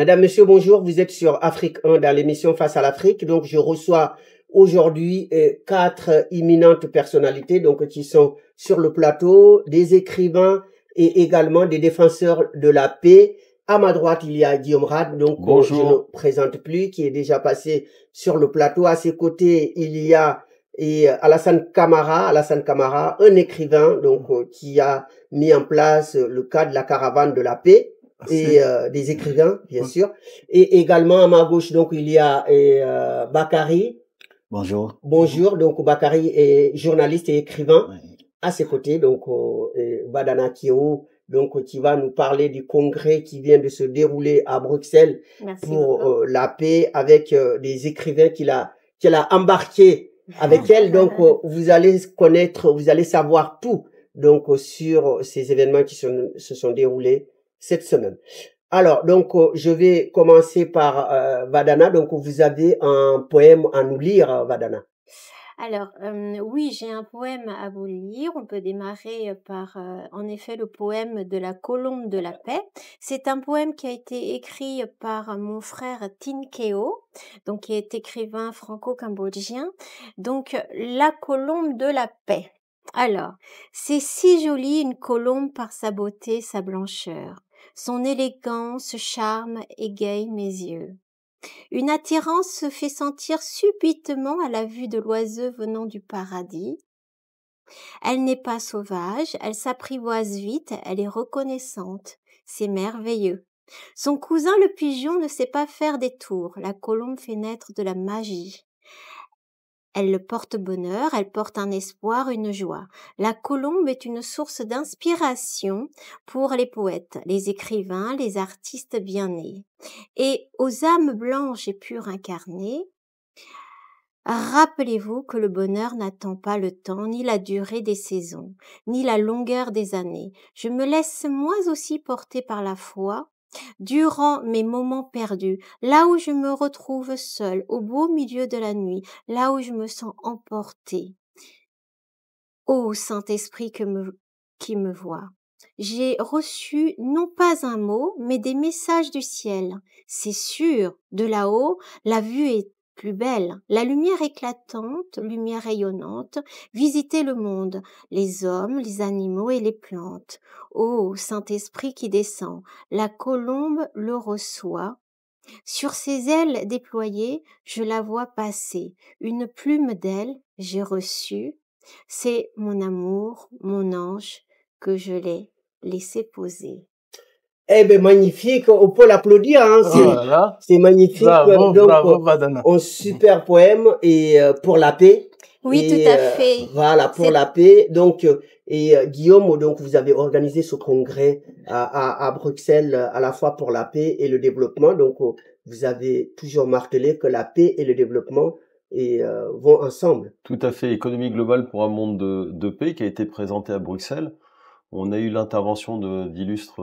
Madame, Monsieur, bonjour. Vous êtes sur Afrique 1 dans l'émission Face à l'Afrique. Donc, je reçois aujourd'hui 4 imminentes personnalités donc qui sont sur le plateau, des écrivains et également des défenseurs de la paix. À ma droite, il y a Guillaume Rad, donc je ne présente plus, qui est déjà passé sur le plateau. À ses côtés, il y a Alassane Camara, un écrivain donc qui a mis en place le cadre de la caravane de la paix. Et des écrivains, bien sûr. Et également à ma gauche, donc il y a Bakary. Bonjour. Bonjour, donc Bakary est journaliste et écrivain. Oui. À ses côtés, donc Badana Kio, donc qui va nous parler du congrès qui vient de se dérouler à Bruxelles. Merci pour la paix avec des écrivains qu'elle a embarqués avec elle. Donc vous allez connaître, vous allez savoir tout donc sur ces événements qui se sont déroulés cette semaine. Alors, donc, je vais commencer par Vadana. Donc, vous avez un poème à nous lire, Vadana. Alors, oui, j'ai un poème à vous lire. On peut démarrer par, en effet, le poème de la colombe de la paix. C'est un poème qui a été écrit par mon frère Tin Keo, donc qui est écrivain franco-cambodgien. Donc, la colombe de la paix. Alors, c'est si joli une colombe par sa beauté, sa blancheur. Son élégance, charme, égaye mes yeux. Une attirance se fait sentir subitement à la vue de l'oiseau venant du paradis. Elle n'est pas sauvage, elle s'apprivoise vite, elle est reconnaissante. C'est merveilleux. Son cousin le pigeon ne sait pas faire des tours, la colombe fait naître de la magie. Elle le porte bonheur, elle porte un espoir, une joie. La colombe est une source d'inspiration pour les poètes, les écrivains, les artistes bien nés. Et aux âmes blanches et pures incarnées, rappelez-vous que le bonheur n'attend pas le temps, ni la durée des saisons, ni la longueur des années. Je me laisse moi aussi porter par la foi, durant mes moments perdus, là où je me retrouve seule, au beau milieu de la nuit, là où je me sens emportée. Ô Saint-Esprit qui me voit, j'ai reçu non pas un mot, mais des messages du ciel. C'est sûr, de là-haut, la vue est plus belle, la lumière éclatante, lumière rayonnante, visitez le monde, les hommes, les animaux et les plantes. Ô Saint-Esprit qui descend, la colombe le reçoit. Sur ses ailes déployées, je la vois passer, une plume d'aile, j'ai reçu. C'est mon amour, mon ange, que je l'ai laissé poser. Eh ben magnifique, on peut l'applaudir. Hein, c'est magnifique. Bravo, donc, bravo, Vadana. Un super poème et pour la paix. Oui, tout à fait. Voilà, pour la paix. Donc, Guillaume, donc vous avez organisé ce congrès à Bruxelles à la fois pour la paix et le développement. Donc, vous avez toujours martelé que la paix et le développement vont ensemble. Tout à fait. Économie globale pour un monde de paix qui a été présenté à Bruxelles. On a eu l'intervention d'illustres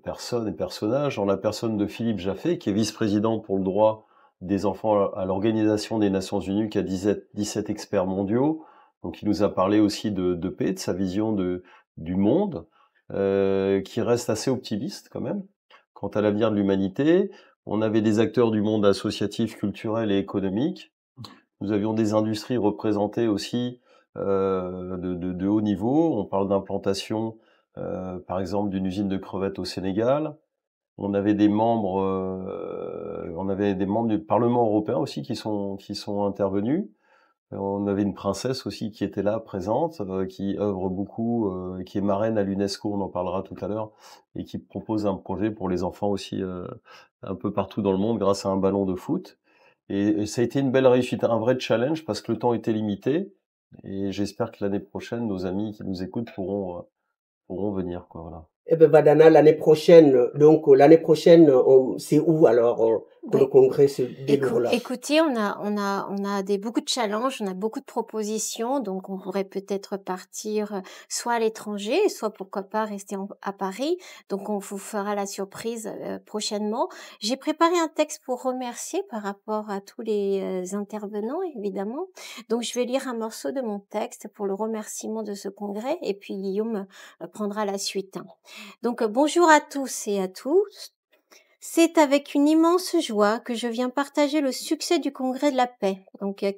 personnes et personnages, en la personne de Philippe Jaffé, qui est vice-président pour le droit des enfants à l'Organisation des Nations Unies, qui a 17 experts mondiaux. Donc, il nous a parlé aussi de paix, de sa vision du monde, qui reste assez optimiste quand même, quant à l'avenir de l'humanité. On avait des acteurs du monde associatif, culturel et économique. Nous avions des industries représentées aussi de haut niveau. On parle d'implantation, par exemple, d'une usine de crevettes au Sénégal. On avait des membres du Parlement européen aussi qui sont intervenus. On avait une princesse aussi qui était là, présente, qui œuvre beaucoup, qui est marraine à l'UNESCO, on en parlera tout à l'heure, et qui propose un projet pour les enfants aussi un peu partout dans le monde grâce à un ballon de foot. Et ça a été une belle réussite, un vrai challenge parce que le temps était limité. Et j'espère que l'année prochaine, nos amis qui nous écoutent pourront venir, quoi, voilà. Eh ben, Vadana, l'année prochaine, c'est où alors que le congrès se déroule? Écoutez, on a beaucoup de challenges, on a beaucoup de propositions, donc on pourrait peut-être partir soit à l'étranger, soit pourquoi pas rester à Paris. Donc on vous fera la surprise prochainement. J'ai préparé un texte pour remercier par rapport à tous les intervenants, évidemment. Donc je vais lire un morceau de mon texte pour le remerciement de ce congrès, et puis Guillaume prendra la suite. Donc bonjour à tous et à tous. C'est avec une immense joie que je viens partager le succès du Congrès de la paix,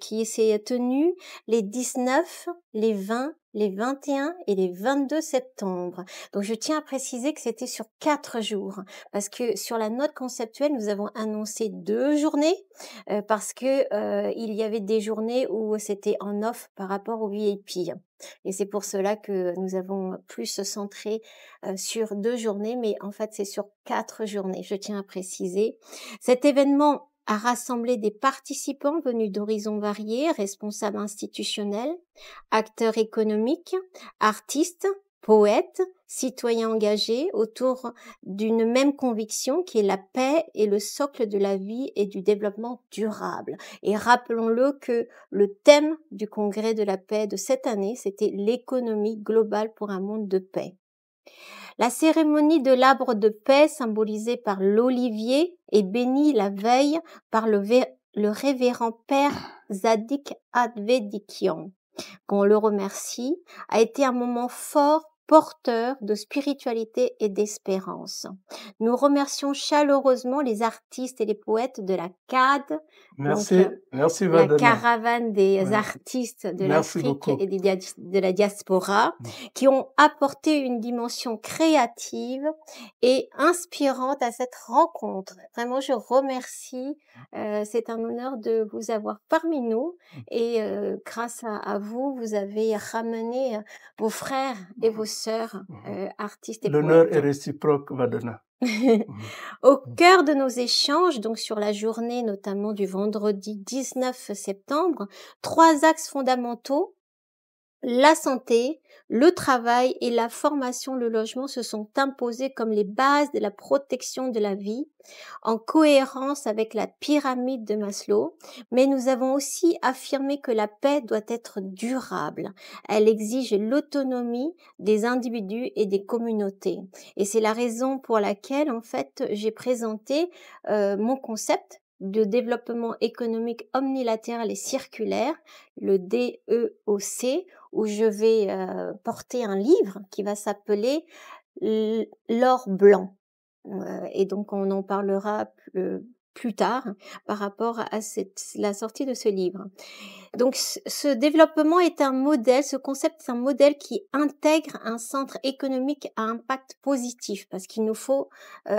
qui s'est tenu les 19, les 20, les 21 et les 22 septembre. Donc je tiens à préciser que c'était sur 4 jours, parce que sur la note conceptuelle, nous avons annoncé 2 journées, parce que il y avait des journées où c'était en off par rapport au VIP. Et c'est pour cela que nous avons plus centré sur 2 journées, mais en fait c'est sur 4 journées, je tiens à préciser. Cet événement a rassemblé des participants venus d'horizons variés, responsables institutionnels, acteurs économiques, artistes, poètes, citoyens engagés autour d'une même conviction qui est la paix est le socle de la vie et du développement durable. Et rappelons-le que le thème du Congrès de la paix de cette année, c'était l'économie globale pour un monde de paix. La cérémonie de l'arbre de paix, symbolisée par l'olivier, est bénie la veille par le révérend père Zadik Advedikian, qu'on le remercie, a été un moment fort porteur de spiritualité et d'espérance. Nous remercions chaleureusement les artistes et les poètes de la CAD, Merci la Vadana. caravane des Ouais. artistes de Merci l'Afrique beaucoup. et de la diaspora, qui ont apporté une dimension créative et inspirante à cette rencontre. Vraiment, je remercie. C'est un honneur de vous avoir parmi nous et grâce à vous, vous avez ramené vos frères et vos sœurs artistes et L'honneur est poètes. réciproque, Vadana. Au cœur de nos échanges, donc sur la journée notamment du vendredi 19 septembre, 3 axes fondamentaux, la santé, le travail et la formation, le logement se sont imposés comme les bases de la protection de la vie, en cohérence avec la pyramide de Maslow, mais nous avons aussi affirmé que la paix doit être durable. Elle exige l'autonomie des individus et des communautés. Et c'est la raison pour laquelle, en fait, j'ai présenté mon concept de développement économique omnilatéral et circulaire, le DEOC, où je vais porter un livre qui va s'appeler L'or blanc. Et donc on en parlera plus tard par rapport à la sortie de ce livre. Donc ce développement est un modèle, ce concept est un modèle qui intègre un centre économique à impact positif, parce qu'il nous faut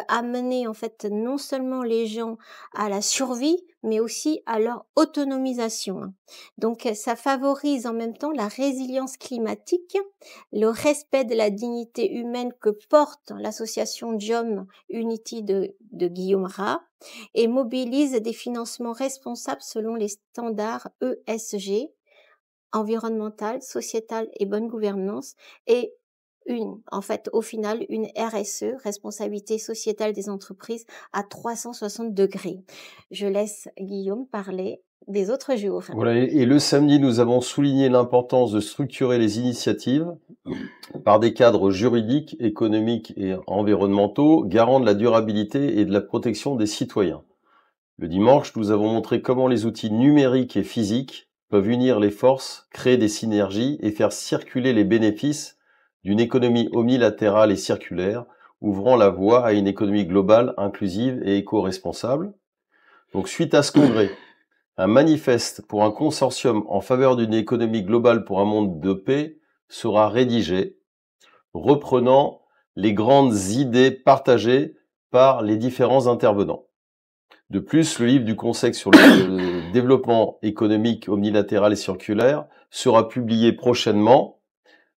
amener en fait non seulement les gens à la survie, mais aussi à leur autonomisation. Donc ça favorise en même temps la résilience climatique, le respect de la dignité humaine que porte l'association Jom Unity de Guillaume Rah, et mobilise des financements responsables selon les standards ESG, environnemental, sociétal et bonne gouvernance, et au final, une RSE, responsabilité sociétale des entreprises, à 360 degrés. Je laisse Guillaume parler des autres jours. Voilà, et le samedi, nous avons souligné l'importance de structurer les initiatives par des cadres juridiques, économiques et environnementaux, garants de la durabilité et de la protection des citoyens. Le dimanche, nous avons montré comment les outils numériques et physiques peuvent unir les forces, créer des synergies et faire circuler les bénéfices d'une économie omnilatérale et circulaire, ouvrant la voie à une économie globale, inclusive et éco-responsable. Donc, suite à ce congrès, un manifeste pour un consortium en faveur d'une économie globale pour un monde de paix sera rédigé, reprenant les grandes idées partagées par les différents intervenants. De plus, le livre du Conseil sur le développement économique omnilatéral et circulaire sera publié prochainement.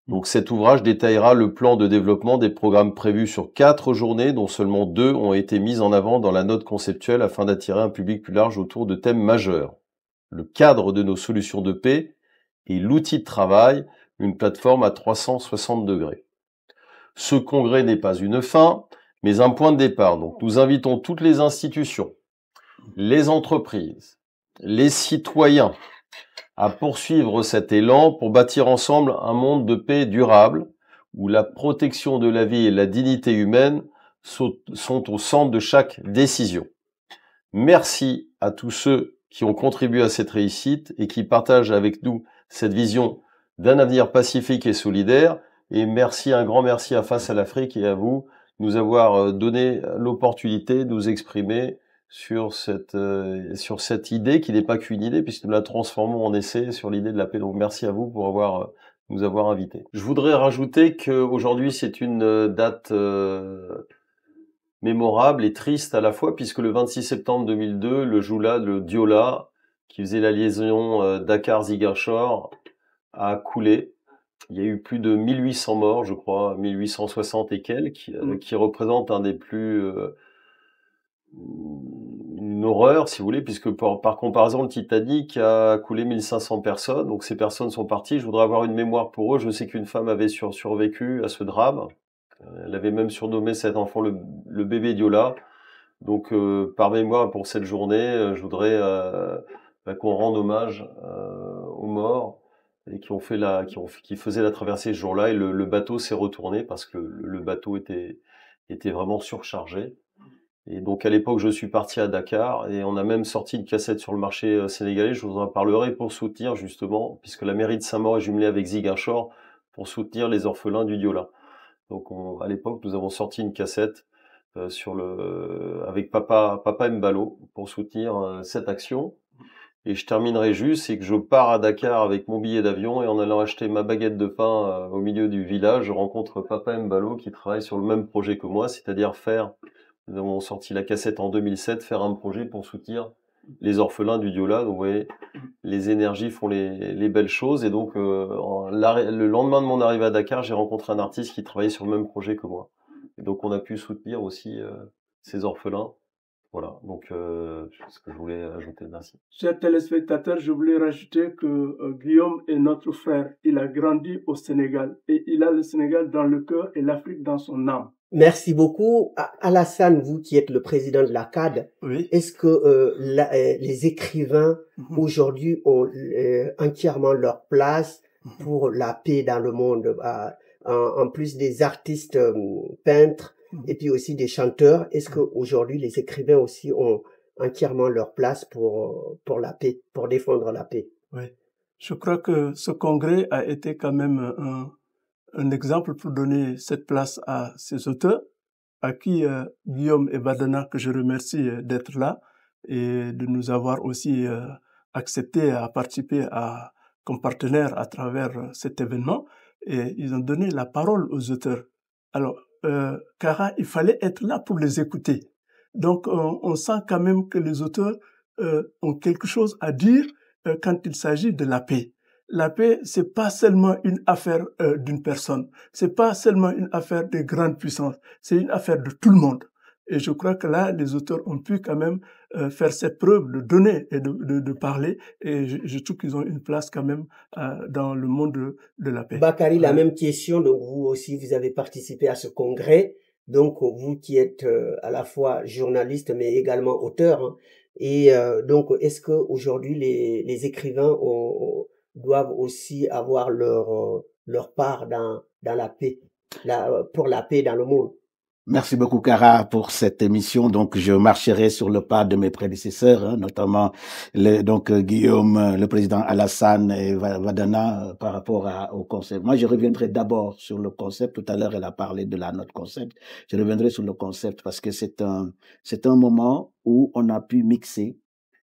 Donc cet ouvrage détaillera le plan de développement des programmes prévus sur 4 journées, dont seulement 2 ont été mis en avant dans la note conceptuelle afin d'attirer un public plus large autour de thèmes majeurs. Le cadre de nos solutions de paix et l'outil de travail, une plateforme à 360 degrés. Ce congrès n'est pas une fin, mais un point de départ. Donc nous invitons toutes les institutions, les entreprises, les citoyens à poursuivre cet élan pour bâtir ensemble un monde de paix durable où la protection de la vie et la dignité humaine sont au centre de chaque décision. Merci à tous ceux qui ont contribué à cette réussite et qui partagent avec nous cette vision d'un avenir pacifique et solidaire. Et merci, un grand merci à Face à l'Afrique et à vous nous avoir donné l'opportunité de nous exprimer sur cette idée qui n'est pas qu'une idée, puisque nous la transformons en essai sur l'idée de la paix. Donc merci à vous pour nous avoir invités. Je voudrais rajouter qu'aujourd'hui c'est une date mémorable et triste à la fois, puisque le 26 septembre 2002, le Diola, qui faisait la liaison Dakar-Ziguinchor, a coulé. Il y a eu plus de 1800 morts, je crois, 1860 et quelques, qui représente un des plus... une horreur, si vous voulez, puisque par comparaison, le Titanic a coulé 1500 personnes, donc ces personnes sont parties. Je voudrais avoir une mémoire pour eux. Je sais qu'une femme avait survécu à ce drame. Elle avait même surnommé cet enfant le bébé Diola. Donc, par mémoire pour cette journée, je voudrais qu'on rende hommage aux morts et qui faisaient la traversée ce jour-là. Et le bateau s'est retourné parce que le bateau était vraiment surchargé. Et donc à l'époque, je suis parti à Dakar et on a même sorti une cassette sur le marché sénégalais. Je vous en parlerai pour soutenir justement, puisque la mairie de Saint-Maur est jumelée avec Ziguinchor, pour soutenir les orphelins du Diola. Donc à l'époque, nous avons sorti une cassette avec Papa Mbalo pour soutenir cette action. Et je terminerai juste, c'est que je pars à Dakar avec mon billet d'avion et en allant acheter ma baguette de pain au milieu du village, je rencontre Papa Mbalo qui travaille sur le même projet que moi, c'est-à-dire nous avons sorti la cassette en 2007, faire un projet pour soutenir les orphelins du Diola. Donc vous voyez, les énergies font les belles choses. Et donc le lendemain de mon arrivée à Dakar, j'ai rencontré un artiste qui travaillait sur le même projet que moi. Et donc on a pu soutenir aussi ces orphelins. Voilà, donc c'est ce que je voulais ajouter. Merci. Chers téléspectateurs, je voulais rajouter que Guillaume est notre frère. Il a grandi au Sénégal et il a le Sénégal dans le cœur et l'Afrique dans son âme. Merci beaucoup. Alassane, vous qui êtes le président de la CAD, Oui. est-ce que les écrivains aujourd'hui ont entièrement leur place pour la paix dans le monde, en plus des artistes peintres et puis aussi des chanteurs? Est-ce que aujourd'hui les écrivains aussi ont entièrement leur place pour la paix, pour défendre la paix? Oui. Je crois que ce congrès a été quand même un exemple pour donner cette place à ces auteurs, à qui Guillaume et Badana, que je remercie d'être là et de nous avoir aussi accepté à participer comme partenaire à travers cet événement. Et ils ont donné la parole aux auteurs. Alors, Kara, il fallait être là pour les écouter. Donc, on sent quand même que les auteurs ont quelque chose à dire quand il s'agit de la paix. La paix, c'est pas seulement une affaire d'une personne, c'est pas seulement une affaire des grandes puissances, c'est une affaire de tout le monde. Et je crois que là, les auteurs ont pu quand même faire cette preuve de donner et de parler. Et je trouve qu'ils ont une place quand même dans le monde de la paix. Bakary, la même question. Donc vous aussi, vous avez participé à ce congrès. Donc vous qui êtes à la fois journaliste mais également auteur. Hein. Et donc est-ce que aujourd'hui les écrivains doivent aussi avoir leur part dans la paix, pour la paix dans le monde? Merci beaucoup, Kara, pour cette émission. Donc, je marcherai sur le pas de mes prédécesseurs, hein, notamment Guillaume, le président Alassane et Vadana par rapport au concept. Moi, je reviendrai d'abord sur le concept. Tout à l'heure, elle a parlé de notre concept. Je reviendrai sur le concept parce que c'est un moment où on a pu mixer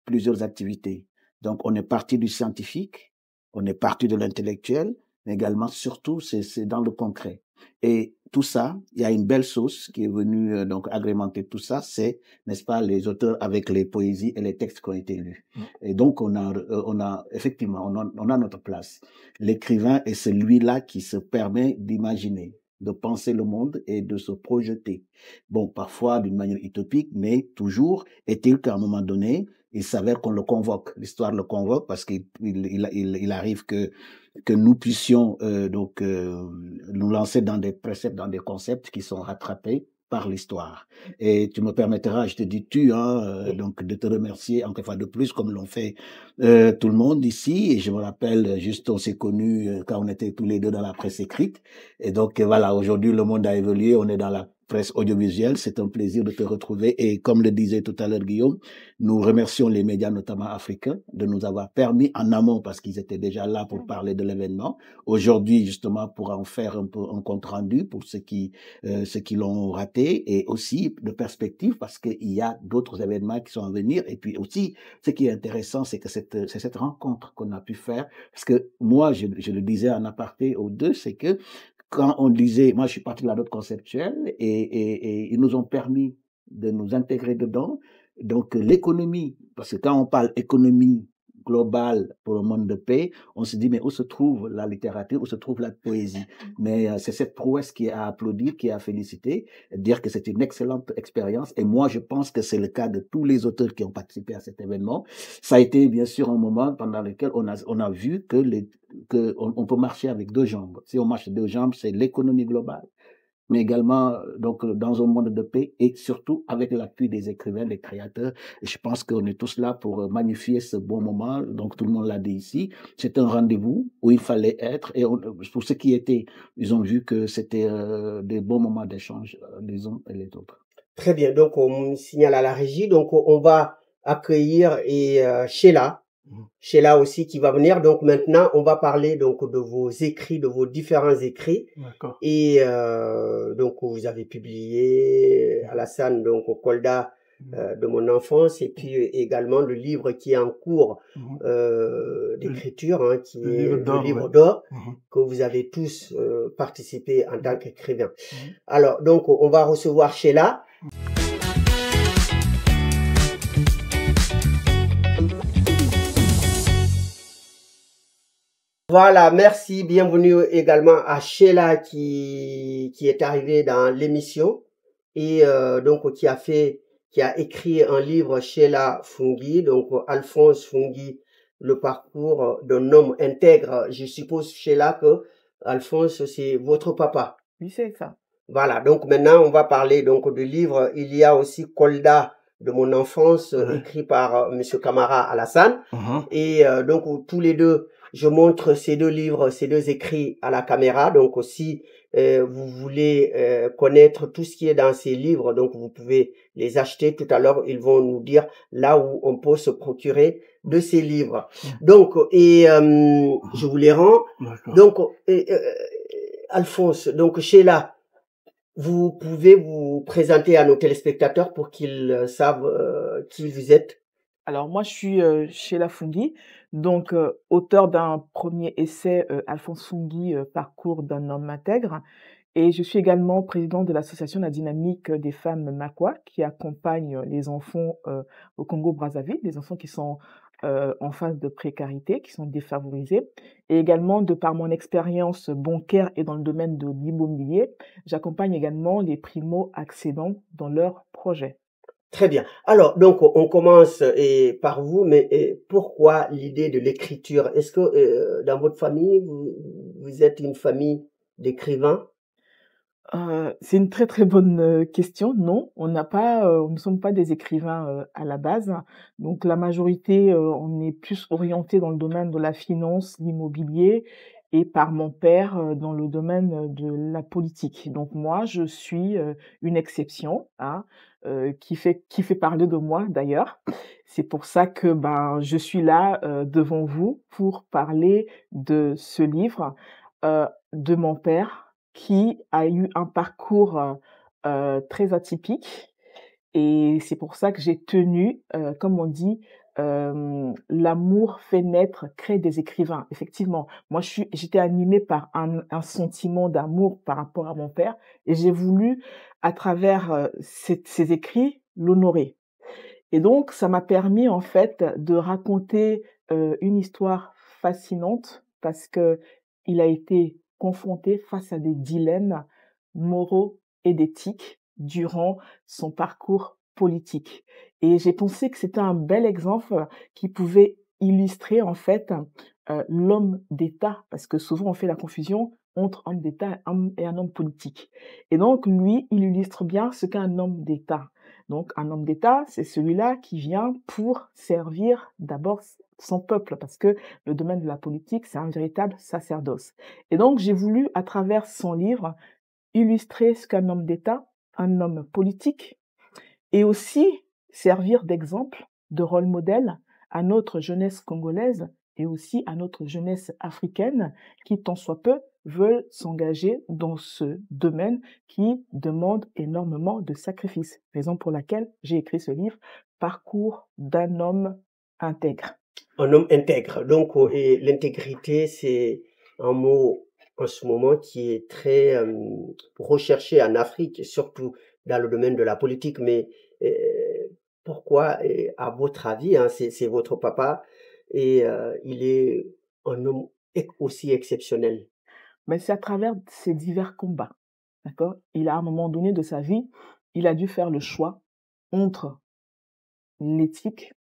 plusieurs activités. Donc, on est parti du scientifique, on est parti de l'intellectuel, mais également, surtout, c'est dans le concret. Et tout ça, il y a une belle sauce qui est venue agrémenter tout ça, c'est, n'est-ce pas, les auteurs avec les poésies et les textes qui ont été lus. Et donc, on a effectivement, on a notre place. L'écrivain est celui-là qui se permet d'imaginer, de penser le monde et de se projeter. Bon, parfois d'une manière utopique, mais toujours est-il qu'à un moment donné, il s'avère qu'on le convoque. L'histoire le convoque parce qu'il arrive que nous puissions nous lancer dans des préceptes, dans des concepts qui sont rattrapés par l'histoire. Et tu me permettras, je te dis donc de te remercier encore une fois de plus, comme l'ont fait tout le monde ici. Et je me rappelle, juste on s'est connus quand on était tous les deux dans la presse écrite. Et donc voilà, aujourd'hui le monde a évolué, on est dans la presse audiovisuelle. C'est un plaisir de te retrouver. Et comme le disait tout à l'heure Guillaume, nous remercions les médias, notamment africains, de nous avoir permis en amont, parce qu'ils étaient déjà là pour parler de l'événement. Aujourd'hui, justement, pour en faire un peu un compte rendu pour ceux qui l'ont raté, et aussi de perspective, parce qu'il y a d'autres événements qui sont à venir. Et puis aussi, ce qui est intéressant, c'est que c'est cette rencontre qu'on a pu faire. Parce que moi, je le disais en aparté aux deux, c'est que quand on disait, moi je suis parti de la note conceptuelle et ils nous ont permis de nous intégrer dedans. Donc l'économie, parce que quand on parle économie globale pour le monde de paix, on se dit mais où se trouve la littérature, où se trouve la poésie? Mais c'est cette prouesse qui est à applaudir, qui est à féliciter, dire que c'est une excellente expérience. Et moi je pense que c'est le cas de tous les auteurs qui ont participé à cet événement. Ça a été bien sûr un moment pendant lequel on a vu que on peut marcher avec deux jambes. Si on marche deux jambes, c'est l'économie globale, mais également donc dans un monde de paix et surtout avec l'appui des écrivains, des créateurs. Et je pense qu'on est tous là pour magnifier ce bon moment. Donc tout le monde l'a dit ici. C'est un rendez-vous où il fallait être. Et pour ceux qui étaient, ils ont vu que c'était des bons moments d'échange les uns et les autres. Très bien. Donc on signale à la régie. Donc on va accueillir Sheila. Sheila aussi qui va venir. Donc maintenant, on va parler donc de vos écrits, de vos différents écrits. D'accord. Et donc vous avez publié Alassane, donc Kolda de mon enfance, et puis également le livre qui est en cours d'écriture, hein, qui est le livre d'or, que vous avez tous participé en tant qu'écrivain. Alors donc on va recevoir Sheila. Voilà, merci. Bienvenue également à Sheila qui est arrivée dans l'émission et donc qui a écrit un livre, Sheila Fungui, donc Alphonse Fungui, le parcours d'un homme intègre. Je suppose, Sheila, que Alphonse, c'est votre papa. Oui, c'est ça. Voilà, donc maintenant on va parler donc du livre. Il y a aussi Kolda de mon enfance, écrit par Monsieur Camara Alassane. Et donc tous les deux, je montre ces deux livres, ces deux écrits à la caméra. Donc aussi, vous voulez connaître tout ce qui est dans ces livres, donc vous pouvez les acheter. Tout à l'heure, ils vont nous dire là où on peut se procurer de ces livres. Donc, je vous les rends. Donc, Alphonse, donc Sheila, vous pouvez vous présenter à nos téléspectateurs pour qu'ils savent qui vous êtes. Alors moi, je suis Sheila Fungui, donc auteur d'un premier essai, Alphonse Fungui, Parcours d'un homme intègre. Et je suis également présidente de l'association La Dynamique des femmes Makwa, qui accompagne les enfants au Congo-Brazzaville, les enfants qui sont en phase de précarité, qui sont défavorisés. Et également, de par mon expérience bancaire et dans le domaine de l'immobilier, j'accompagne également les primo-accédants dans leurs projets. Très bien. Alors, donc, on commence par vous, mais pourquoi l'idée de l'écriture? Est-ce que dans votre famille, vous êtes une famille d'écrivains? C'est une très très bonne question. Non, on ne sommes pas des écrivains à la base. Donc la majorité, on est plus orienté dans le domaine de la finance, l'immobilier, et par mon père dans le domaine de la politique. Donc moi, je suis une exception, hein, qui fait parler de moi d'ailleurs. C'est pour ça que je suis là devant vous pour parler de ce livre de mon père, qui a eu un parcours très atypique, et c'est pour ça que j'ai tenu, comme on dit, l'amour fait naître, crée des écrivains. Effectivement, moi j'étais animée par un sentiment d'amour par rapport à mon père, et j'ai voulu, à travers ses écrits, l'honorer. Et donc ça m'a permis en fait de raconter une histoire fascinante, parce que il a été confronté face à des dilemmes moraux et d'éthique durant son parcours politique. Et j'ai pensé que c'était un bel exemple qui pouvait illustrer en fait l'homme d'État, parce que souvent on fait la confusion entre homme d'État et un homme politique. Et donc lui, il illustre bien ce qu'est un homme d'État. Donc un homme d'État, c'est celui-là qui vient pour servir d'abord son peuple, parce que le domaine de la politique, c'est un véritable sacerdoce. Et donc j'ai voulu, à travers son livre, illustrer ce qu'est un homme d'État, un homme politique et aussi servir d'exemple, de rôle modèle à notre jeunesse congolaise et aussi à notre jeunesse africaine qui, tant soit peu, veulent s'engager dans ce domaine qui demande énormément de sacrifices. Raison pour laquelle j'ai écrit ce livre, Parcours d'un homme intègre. Un homme intègre. Donc, et l'intégrité, c'est un mot en ce moment qui est très recherché en Afrique, surtout dans le domaine de la politique. Mais pourquoi, à votre avis, hein, c'est votre papa, et il est un homme aussi exceptionnel? Mais c'est à travers ces divers combats, d'accord? Il a, à un moment donné de sa vie, il a dû faire le choix entre l'éthique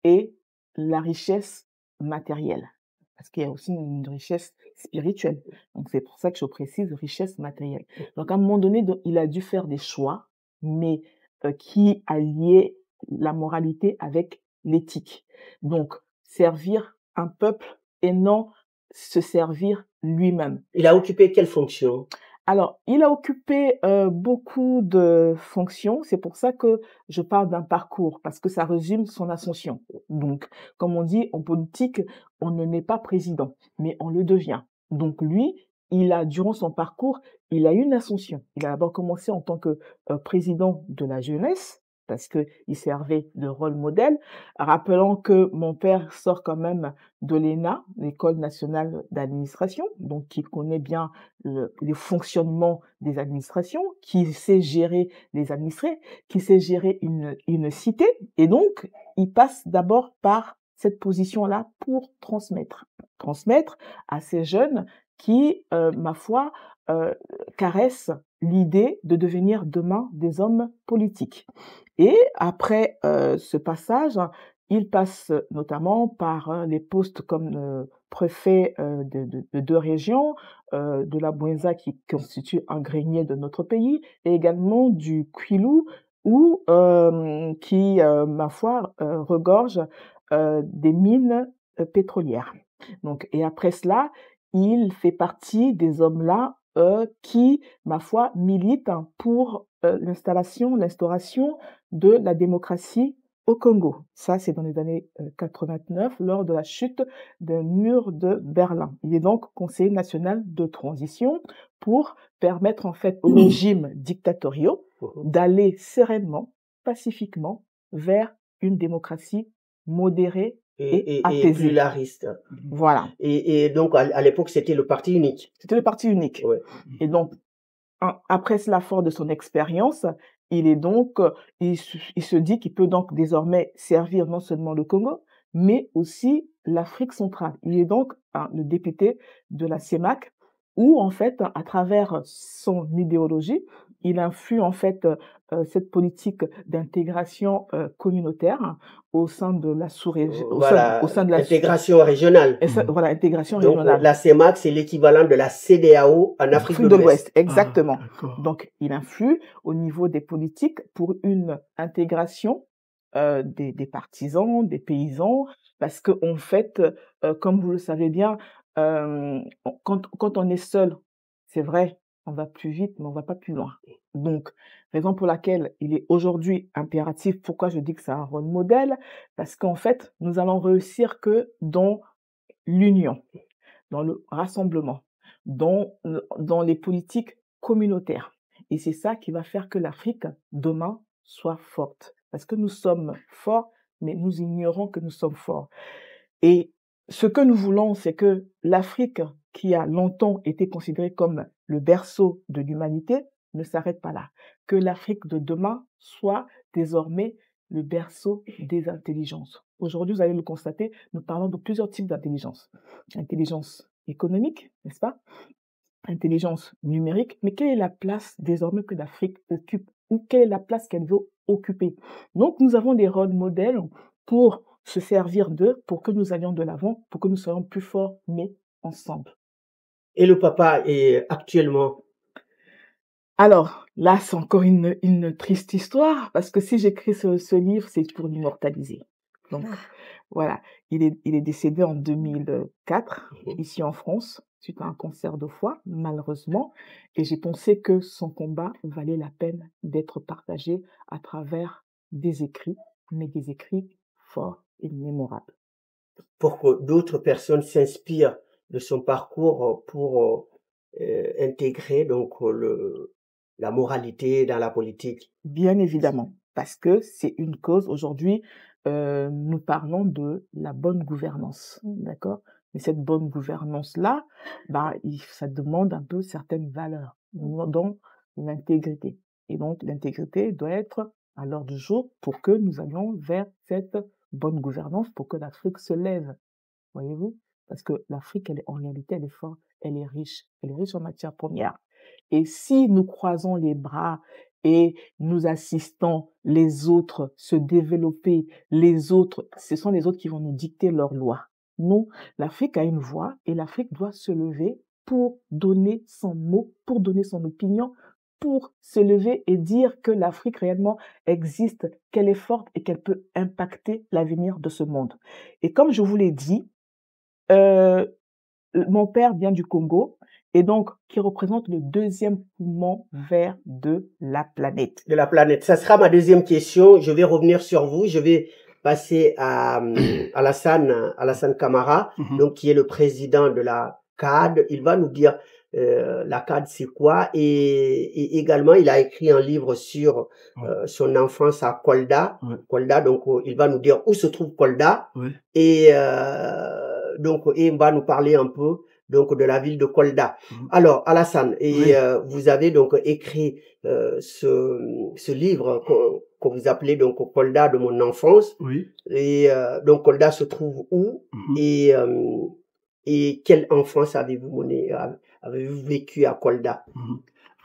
et la richesse matérielle. Parce qu'il y a aussi une richesse spirituelle. Donc, c'est pour ça que je précise richesse matérielle. Donc, à un moment donné, il a dû faire des choix, mais qui alliaient la moralité avec l'éthique. Donc, servir un peuple et non se servir lui-même. Il a occupé quelle fonction? Alors, il a occupé beaucoup de fonctions. C'est pour ça que je parle d'un parcours, parce que ça résume son ascension. Donc, comme on dit en politique, on ne naît pas président, mais on le devient. Donc, lui, durant son parcours, il a eu une ascension. Il a d'abord commencé en tant que président de la jeunesse, parce qu'il servait de rôle modèle. Rappelant que mon père sort quand même de l'ENA, l'École nationale d'administration, donc qui connaît bien le fonctionnement des administrations, qui sait gérer les administrés, qui sait gérer une cité. Et donc, il passe d'abord par cette position-là pour transmettre à ces jeunes qui, ma foi, caressent l'idée de devenir demain des hommes politiques. Et après ce passage, il passe notamment par les postes comme préfet de 2 régions, de la Bouenza qui constitue un grenier de notre pays, et également du Kwilu qui, ma foi, regorge des mines pétrolières. Donc, et après cela, il fait partie des hommes-là qui, ma foi, militent pour l'instauration de la démocratie au Congo. Ça, c'est dans les années 89, lors de la chute du mur de Berlin. Il est donc conseiller national de transition pour permettre en fait aux régimes dictatoriaux d'aller sereinement, pacifiquement vers une démocratie modérée et apaisée. Pluraliste. Voilà. Et donc, à l'époque, c'était le parti unique. C'était le parti unique. Ouais. Et donc, après cela, fort de son expérience, il se dit qu'il peut donc désormais servir non seulement le Congo, mais aussi l'Afrique centrale. Il est donc le député de la CEMAC, où en fait, à travers son idéologie, il influe en fait cette politique d'intégration communautaire au sein de la sous-région, Voilà, au sein de la intégration régionale. Voilà, intégration Donc, régionale. la CEMAC, c'est l'équivalent de la CEDEAO en Afrique de l'Ouest. Exactement. D'accord. Donc, il influe au niveau des politiques pour une intégration des partisans, des paysans, parce que en fait, comme vous le savez bien, quand on est seul, c'est vrai, on va plus vite, mais on va pas plus loin. Donc, raison pour laquelle il est aujourd'hui impératif, pourquoi je dis que c'est un rôle modèle, parce qu'en fait, nous allons réussir que dans l'union, dans le rassemblement, dans les politiques communautaires. Et c'est ça qui va faire que l'Afrique, demain, soit forte. Parce que nous sommes forts, mais nous ignorons que nous sommes forts. Et ce que nous voulons, c'est que l'Afrique, qui a longtemps été considérée comme le berceau de l'humanité, ne s'arrête pas là. Que l'Afrique de demain soit désormais le berceau des intelligences. Aujourd'hui, vous allez le constater, nous parlons de plusieurs types d'intelligence. Intelligence économique, n'est-ce pas? Intelligence numérique. Mais quelle est la place désormais que l'Afrique occupe? Ou quelle est la place qu'elle veut occuper? Donc, nous avons des rôles modèles pour se servir d'eux, pour que nous allions de l'avant, pour que nous soyons plus forts, mais ensemble. Et le papa est actuellement? Alors, là, c'est encore une triste histoire, parce que si j'écris ce livre, c'est pour l'immortaliser. Donc, Voilà. Il est décédé en 2004, ici en France, suite à un cancer de foie, malheureusement. Et j'ai pensé que son combat valait la peine d'être partagé à travers des écrits, mais des écrits forts et mémorables. Pour que d'autres personnes s'inspirent de son parcours pour intégrer donc la moralité dans la politique. Bien évidemment, parce que c'est une cause aujourd'hui, nous parlons de la bonne gouvernance, d'accord? Mais cette bonne gouvernance-là, bah, ça demande un peu certaines valeurs, dont l'intégrité. Et donc l'intégrité doit être à l'ordre du jour pour que nous allions vers cette bonne gouvernance, pour que l'Afrique se lève, voyez-vous? Parce que l'Afrique, en réalité, elle est forte, elle est riche en matières premières. Et si nous croisons les bras et nous assistons les autres se développer, ce sont les autres qui vont nous dicter leurs lois. Nous, l'Afrique a une voix et l'Afrique doit se lever pour donner son mot, pour donner son opinion, pour se lever et dire que l'Afrique réellement existe, qu'elle est forte et qu'elle peut impacter l'avenir de ce monde. Et comme je vous l'ai dit, mon père vient du Congo et donc qui représente le deuxième poumon vert de la planète. De la planète. Ça sera ma deuxième question. Je vais revenir sur vous. Je vais passer à Alassane Camara, donc qui est le président de la CAD. Il va nous dire la CAD c'est quoi, et également il a écrit un livre sur son enfance à Kolda. Kolda, donc il va nous dire où se trouve Kolda, et donc il va nous parler un peu donc de la ville de Kolda. Alors Alassane, vous avez donc écrit ce livre que vous appelez donc Kolda de mon enfance. Et donc Kolda se trouve où, et quelle enfance avez-vous menée, avez-vous vécu à Kolda?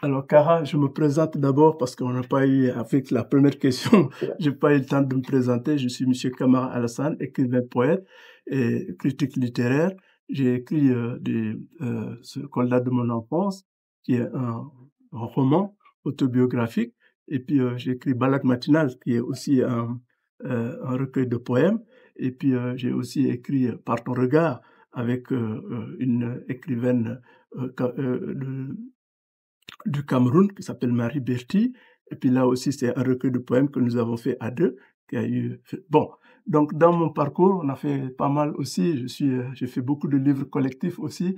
Alors, Cara, je me présente d'abord parce qu'on n'a pas eu, avec la première question, j'ai pas eu le temps de me présenter. Je suis Monsieur Camara Alassane, écrivain, poète et critique littéraire. J'ai écrit ce Kolda de mon enfance, qui est un roman autobiographique. Et puis, j'ai écrit Balade matinale, qui est aussi un recueil de poèmes. Et puis, j'ai aussi écrit Par ton regard, avec une écrivaine du Cameroun qui s'appelle Marie Berti. Et puis là aussi, c'est un recueil de poèmes que nous avons fait à deux, qui a eu... Bon, donc dans mon parcours, on a fait pas mal aussi. J'ai fait beaucoup de livres collectifs aussi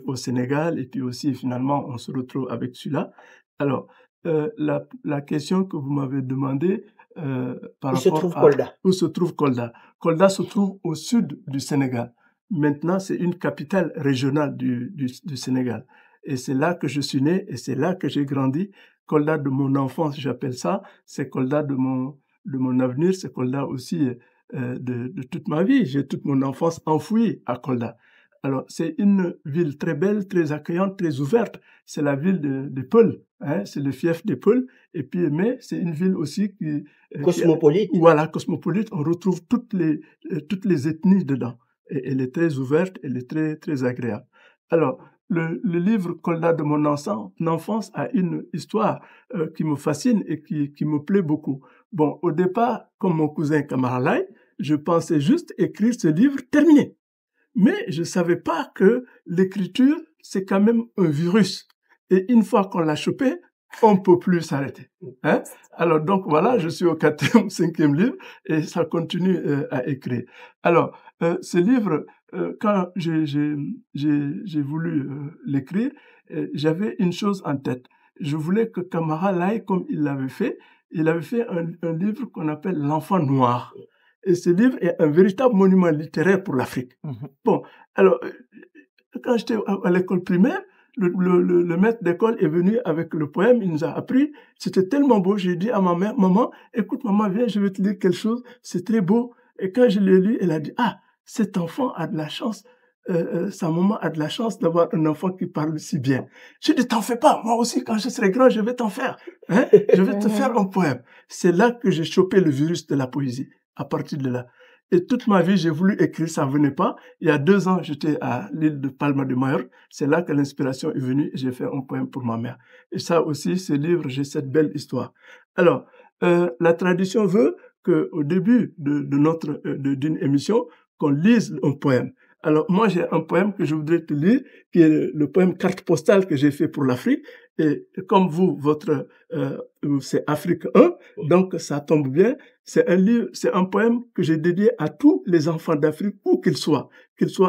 au Sénégal. Et puis aussi, finalement, on se retrouve avec celui-là. Alors, la question que vous m'avez demandée où se trouve Kolda? Où se trouve Kolda? Kolda se trouve au sud du Sénégal. Maintenant, c'est une capitale régionale du Sénégal. Et c'est là que je suis né et c'est là que j'ai grandi. Kolda de mon enfance, j'appelle ça. C'est Kolda de mon avenir. C'est Kolda aussi de toute ma vie. J'ai toute mon enfance enfouie à Kolda. Alors, c'est une ville très belle, très accueillante, très ouverte. C'est la ville des Peuls. Hein, c'est le fief des Peuls. Et puis, mais c'est une ville aussi cosmopolite. Voilà, cosmopolite. On retrouve toutes les ethnies dedans. Et elle est très ouverte, elle est très, très agréable. Alors, le livre Kolda de mon enfance a une histoire qui me fascine et qui me plaît beaucoup. Bon, au départ, comme mon cousin Camara Lai, je pensais juste écrire ce livre terminé. Mais je savais pas que l'écriture, c'est quand même un virus. Et une fois qu'on l'a chopé, on peut plus s'arrêter. Hein? Alors donc voilà, je suis au 4e, 5e livre et ça continue à écrire. Alors, ce livre, quand j'ai voulu l'écrire, j'avais une chose en tête. Je voulais que Camara Lai, comme il avait fait un livre qu'on appelle L'Enfant Noir. Et ce livre est un véritable monument littéraire pour l'Afrique. Bon, alors, quand j'étais à l'école primaire, le maître d'école est venu avec le poème, il nous a appris, c'était tellement beau, j'ai dit à ma mère, maman, écoute maman, viens, je vais te lire quelque chose, c'est très beau. Et quand je l'ai lu, elle a dit, ah, cet enfant a de la chance, sa maman a de la chance d'avoir un enfant qui parle si bien. Je dis, t'en fais pas, moi aussi, quand je serai grand, je vais t'en faire. Hein? Je vais te faire un poème. C'est là que j'ai chopé le virus de la poésie, à partir de là. Et toute ma vie, j'ai voulu écrire, ça ne venait pas. Il y a 2 ans, j'étais à l'île de Palma de Majorque. C'est là que l'inspiration est venue et j'ai fait un poème pour ma mère. Et ça aussi, ce livre, j'ai cette belle histoire. Alors, la tradition veut qu'au début d'une émission, qu'on lise un poème. Alors, moi, j'ai un poème que je voudrais te lire, qui est le poème Carte postale que j'ai fait pour l'Afrique. Et comme vous, c'est Afrique 1, donc ça tombe bien. C'est un poème que j'ai dédié à tous les enfants d'Afrique, où qu'ils soient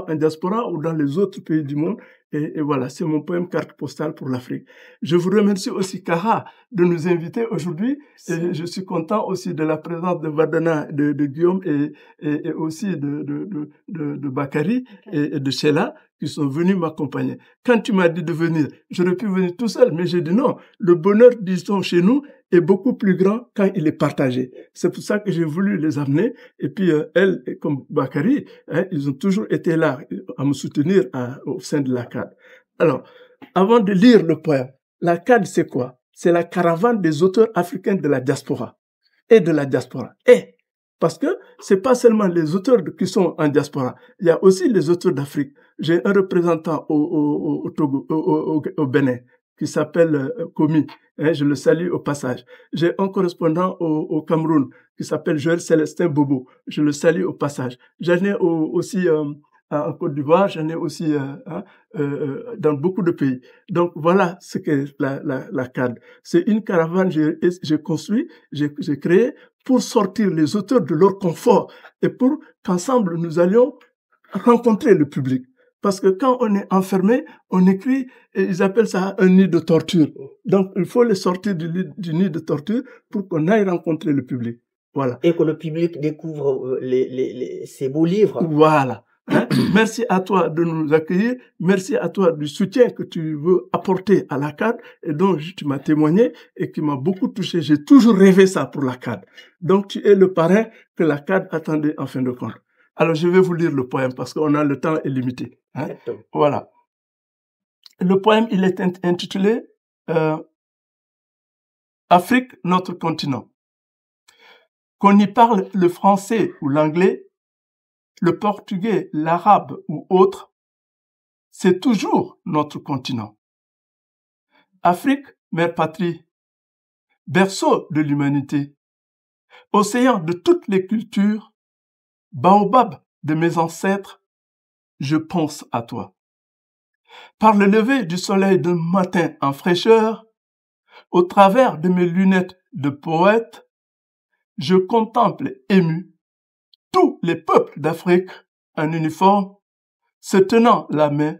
en diaspora ou dans les autres pays du monde. Et voilà, c'est mon poème Carte postale pour l'Afrique. Je vous remercie aussi, Kara, de nous inviter aujourd'hui. Et je suis content aussi de la présence de Vadana, de Guillaume et aussi de Bakary et de Sheila, qui sont venus m'accompagner. Quand tu m'as dit de venir, j'aurais pu venir tout seul, mais j'ai dit non. Le bonheur, disons, chez nous, est beaucoup plus grand quand il est partagé. C'est pour ça que j'ai voulu les amener. Et puis, elle, comme Bakary, ils ont toujours été là à me soutenir au sein de la CAD. Alors, avant de lire le poème, la CAD, c'est quoi? C'est la caravane des auteurs africains de la diaspora et de la diaspora. Et parce que c'est pas seulement les auteurs qui sont en diaspora, il y a aussi les auteurs d'Afrique. J'ai un représentant au Togo, au Bénin, qui s'appelle Komi. Je le salue au passage. J'ai un correspondant au Cameroun qui s'appelle Joël Célestin Bobo. Je le salue au passage. J'en ai aussi en Côte d'Ivoire, j'en ai aussi dans beaucoup de pays. Donc voilà ce qu'est la CAD. C'est une caravane que j'ai construite, j'ai créée pour sortir les auteurs de leur confort et pour qu'ensemble nous allions rencontrer le public. Parce que quand on est enfermé, on écrit, et ils appellent ça un nid de torture. Donc, il faut les sortir du nid de torture pour qu'on aille rencontrer le public. Voilà. Et que le public découvre ces beaux livres. Voilà. Merci à toi de nous accueillir. Merci à toi du soutien que tu veux apporter à la CAD et dont tu m'as témoigné et qui m'a beaucoup touché. J'ai toujours rêvé ça pour la CAD. Donc, tu es le parrain que la CAD attendait en fin de compte. Alors, je vais vous lire le poème parce qu'on a le temps est limité. Voilà. Le poème, il est intitulé Afrique, notre continent. Qu'on y parle le français ou l'anglais, le portugais, l'arabe ou autre, c'est toujours notre continent. Afrique, mère patrie, berceau de l'humanité, océan de toutes les cultures, baobab de mes ancêtres, je pense à toi. Par le lever du soleil d'un matin en fraîcheur, au travers de mes lunettes de poète, je contemple ému tous les peuples d'Afrique en uniforme, se tenant la main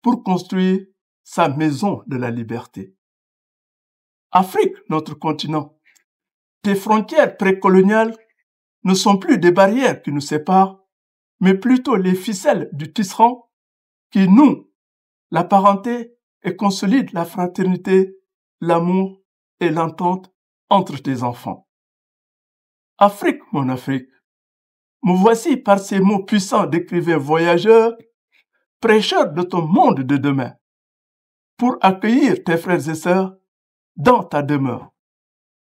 pour construire sa maison de la liberté. Afrique, notre continent, tes frontières précoloniales ne sont plus des barrières qui nous séparent, mais plutôt les ficelles du tisserand qui nouent la parenté et consolide la fraternité, l'amour et l'entente entre tes enfants. Afrique, mon Afrique, me voici par ces mots puissants d'écrivain voyageur, prêcheur de ton monde de demain, pour accueillir tes frères et sœurs dans ta demeure.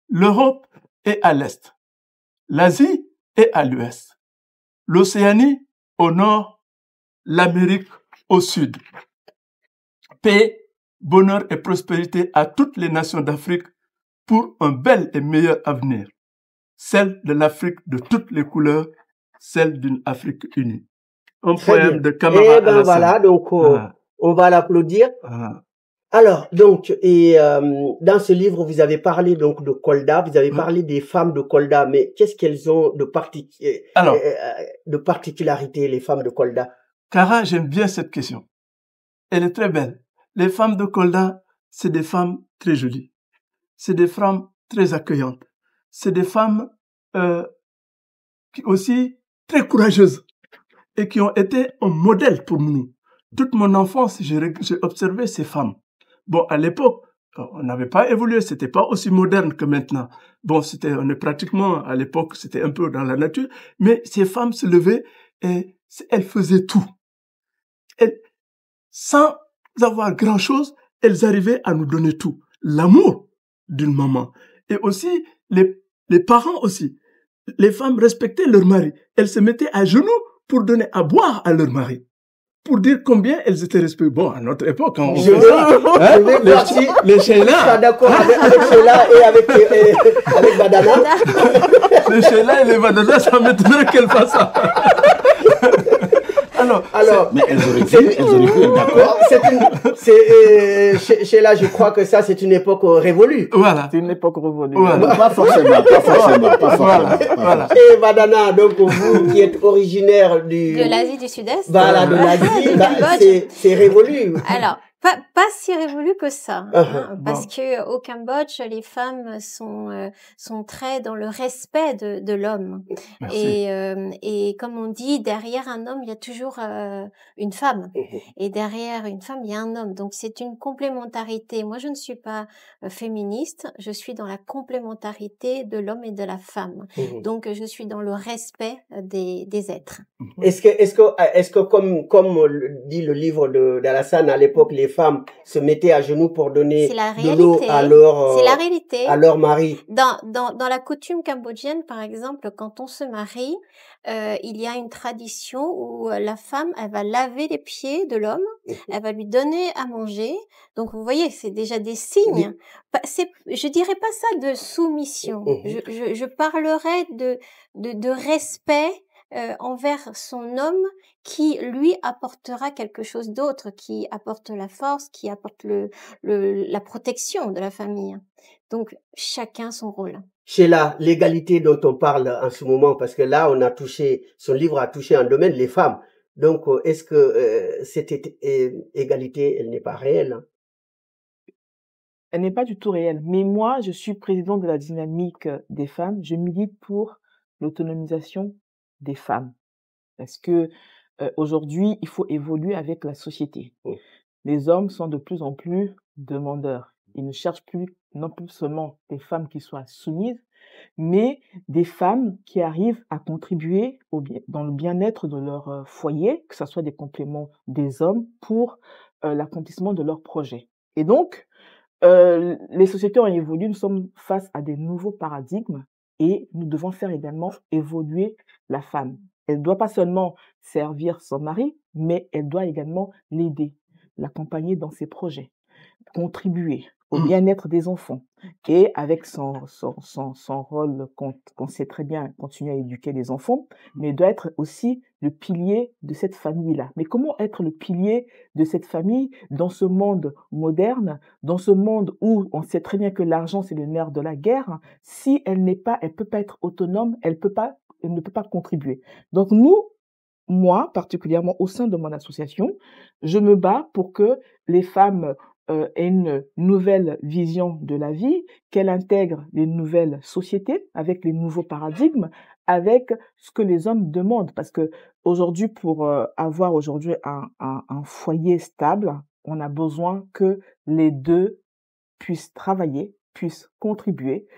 L'Europe est à l'est, l'Asie est à l'ouest, l'Océanie au nord, l'Amérique au sud. Paix, bonheur et prospérité à toutes les nations d'Afrique pour un bel et meilleur avenir. Celle de l'Afrique de toutes les couleurs, celle d'une Afrique unie. Un poème de Camara Alassane. Voilà, donc on va l'applaudir. Alors, donc, dans ce livre, vous avez parlé donc de Kolda, vous avez parlé des femmes de Kolda, mais qu'est-ce qu'elles ont de particularité, les femmes de Kolda? Kara, j'aime bien cette question. Elle est très belle. Les femmes de Kolda, c'est des femmes très jolies. C'est des femmes très accueillantes. C'est des femmes qui aussi très courageuses et qui ont été un modèle pour nous. Toute mon enfance, j'ai observé ces femmes. Bon, à l'époque, on n'avait pas évolué, c'était pas aussi moderne que maintenant. Bon, on est pratiquement, à l'époque, c'était un peu dans la nature, mais ces femmes se levaient et elles faisaient tout. Sans avoir grand-chose, elles arrivaient à nous donner tout. L'amour d'une maman. Et aussi, les parents aussi. Les femmes respectaient leur mari. Elles se mettaient à genoux pour donner à boire à leur mari. pour dire combien elles étaient respectées. Bon, à notre époque, quand on Je fait vais- ça, hein, je vais voir si- les Je suis Sheila, d'accord avec Sheila et avec Badana. les Sheila et les Vadana, ça m'étonnerait qu'elles fassent ça. Alors, Mais elles auraient pu être d'accord. Sheila, je crois que ça, c'est une époque révolue. Voilà. C'est une époque révolue. Voilà. Pas forcément. Voilà. Et Badana, donc vous qui êtes originaire De l'Asie du Sud-Est. Voilà, de l'Asie, Du bah, Cambodge. c'est révolu. Alors, pas si révolu que ça, hein, Bon. parce que au Cambodge, les femmes sont très dans le respect de l'homme. Merci. Et comme on dit, derrière un homme, il y a toujours une femme. Et derrière une femme, il y a un homme. Donc, c'est une complémentarité. Moi, je ne suis pas féministe. Je suis dans la complémentarité de l'homme et de la femme. Donc, je suis dans le respect des êtres. Est-ce que comme dit le livre d'Alassane, à l'époque, les femmes se mettaient à genoux pour donner C'est la de l'eau réalité. C'est la réalité. à leur mari? Dans la coutume cambodgienne, par exemple, quand on se marie, il y a une tradition où la femme, elle va laver les pieds de l'homme, elle va lui donner à manger. Donc, vous voyez, c'est déjà des signes. Je dirais pas ça de soumission. Je parlerais de respect envers son homme qui lui apportera quelque chose d'autre, qui apporte la force, qui apporte la protection de la famille. Donc chacun son rôle. Sheila, l'égalité dont on parle en ce moment, parce que là son livre a touché un domaine, les femmes. Donc est-ce que cette égalité, elle n'est pas réelle? Elle n'est pas du tout réelle. Mais moi, je suis présidente de la dynamique des femmes. Je milite pour l'autonomisation des femmes. Parce que aujourd'hui, il faut évoluer avec la société. Les hommes sont de plus en plus demandeurs. Ils ne cherchent plus, non plus seulement des femmes qui soient soumises, mais des femmes qui arrivent à contribuer dans le bien-être de leur foyer, que ce soit des compléments des hommes pour l'accomplissement de leurs projets. Et donc, les sociétés ont évolué, nous sommes face à des nouveaux paradigmes et nous devons faire également évoluer la femme. Elle ne doit pas seulement servir son mari, mais elle doit également l'aider, l'accompagner dans ses projets, contribuer au bien-être des enfants. Et avec son rôle qu'on sait très bien, continuer à éduquer les enfants, mais doit être aussi le pilier de cette famille-là. Mais comment être le pilier de cette famille dans ce monde moderne, dans ce monde où on sait très bien que l'argent c'est le nerf de la guerre, si elle peut pas être autonome, elle ne peut pas contribuer. Donc moi, particulièrement au sein de mon association, je me bats pour que les femmes aient une nouvelle vision de la vie, qu'elles intègrent les nouvelles sociétés avec les nouveaux paradigmes, avec ce que les hommes demandent. Parce que aujourd'hui, pour avoir aujourd'hui un foyer stable, on a besoin que les deux puissent travailler, puissent contribuer,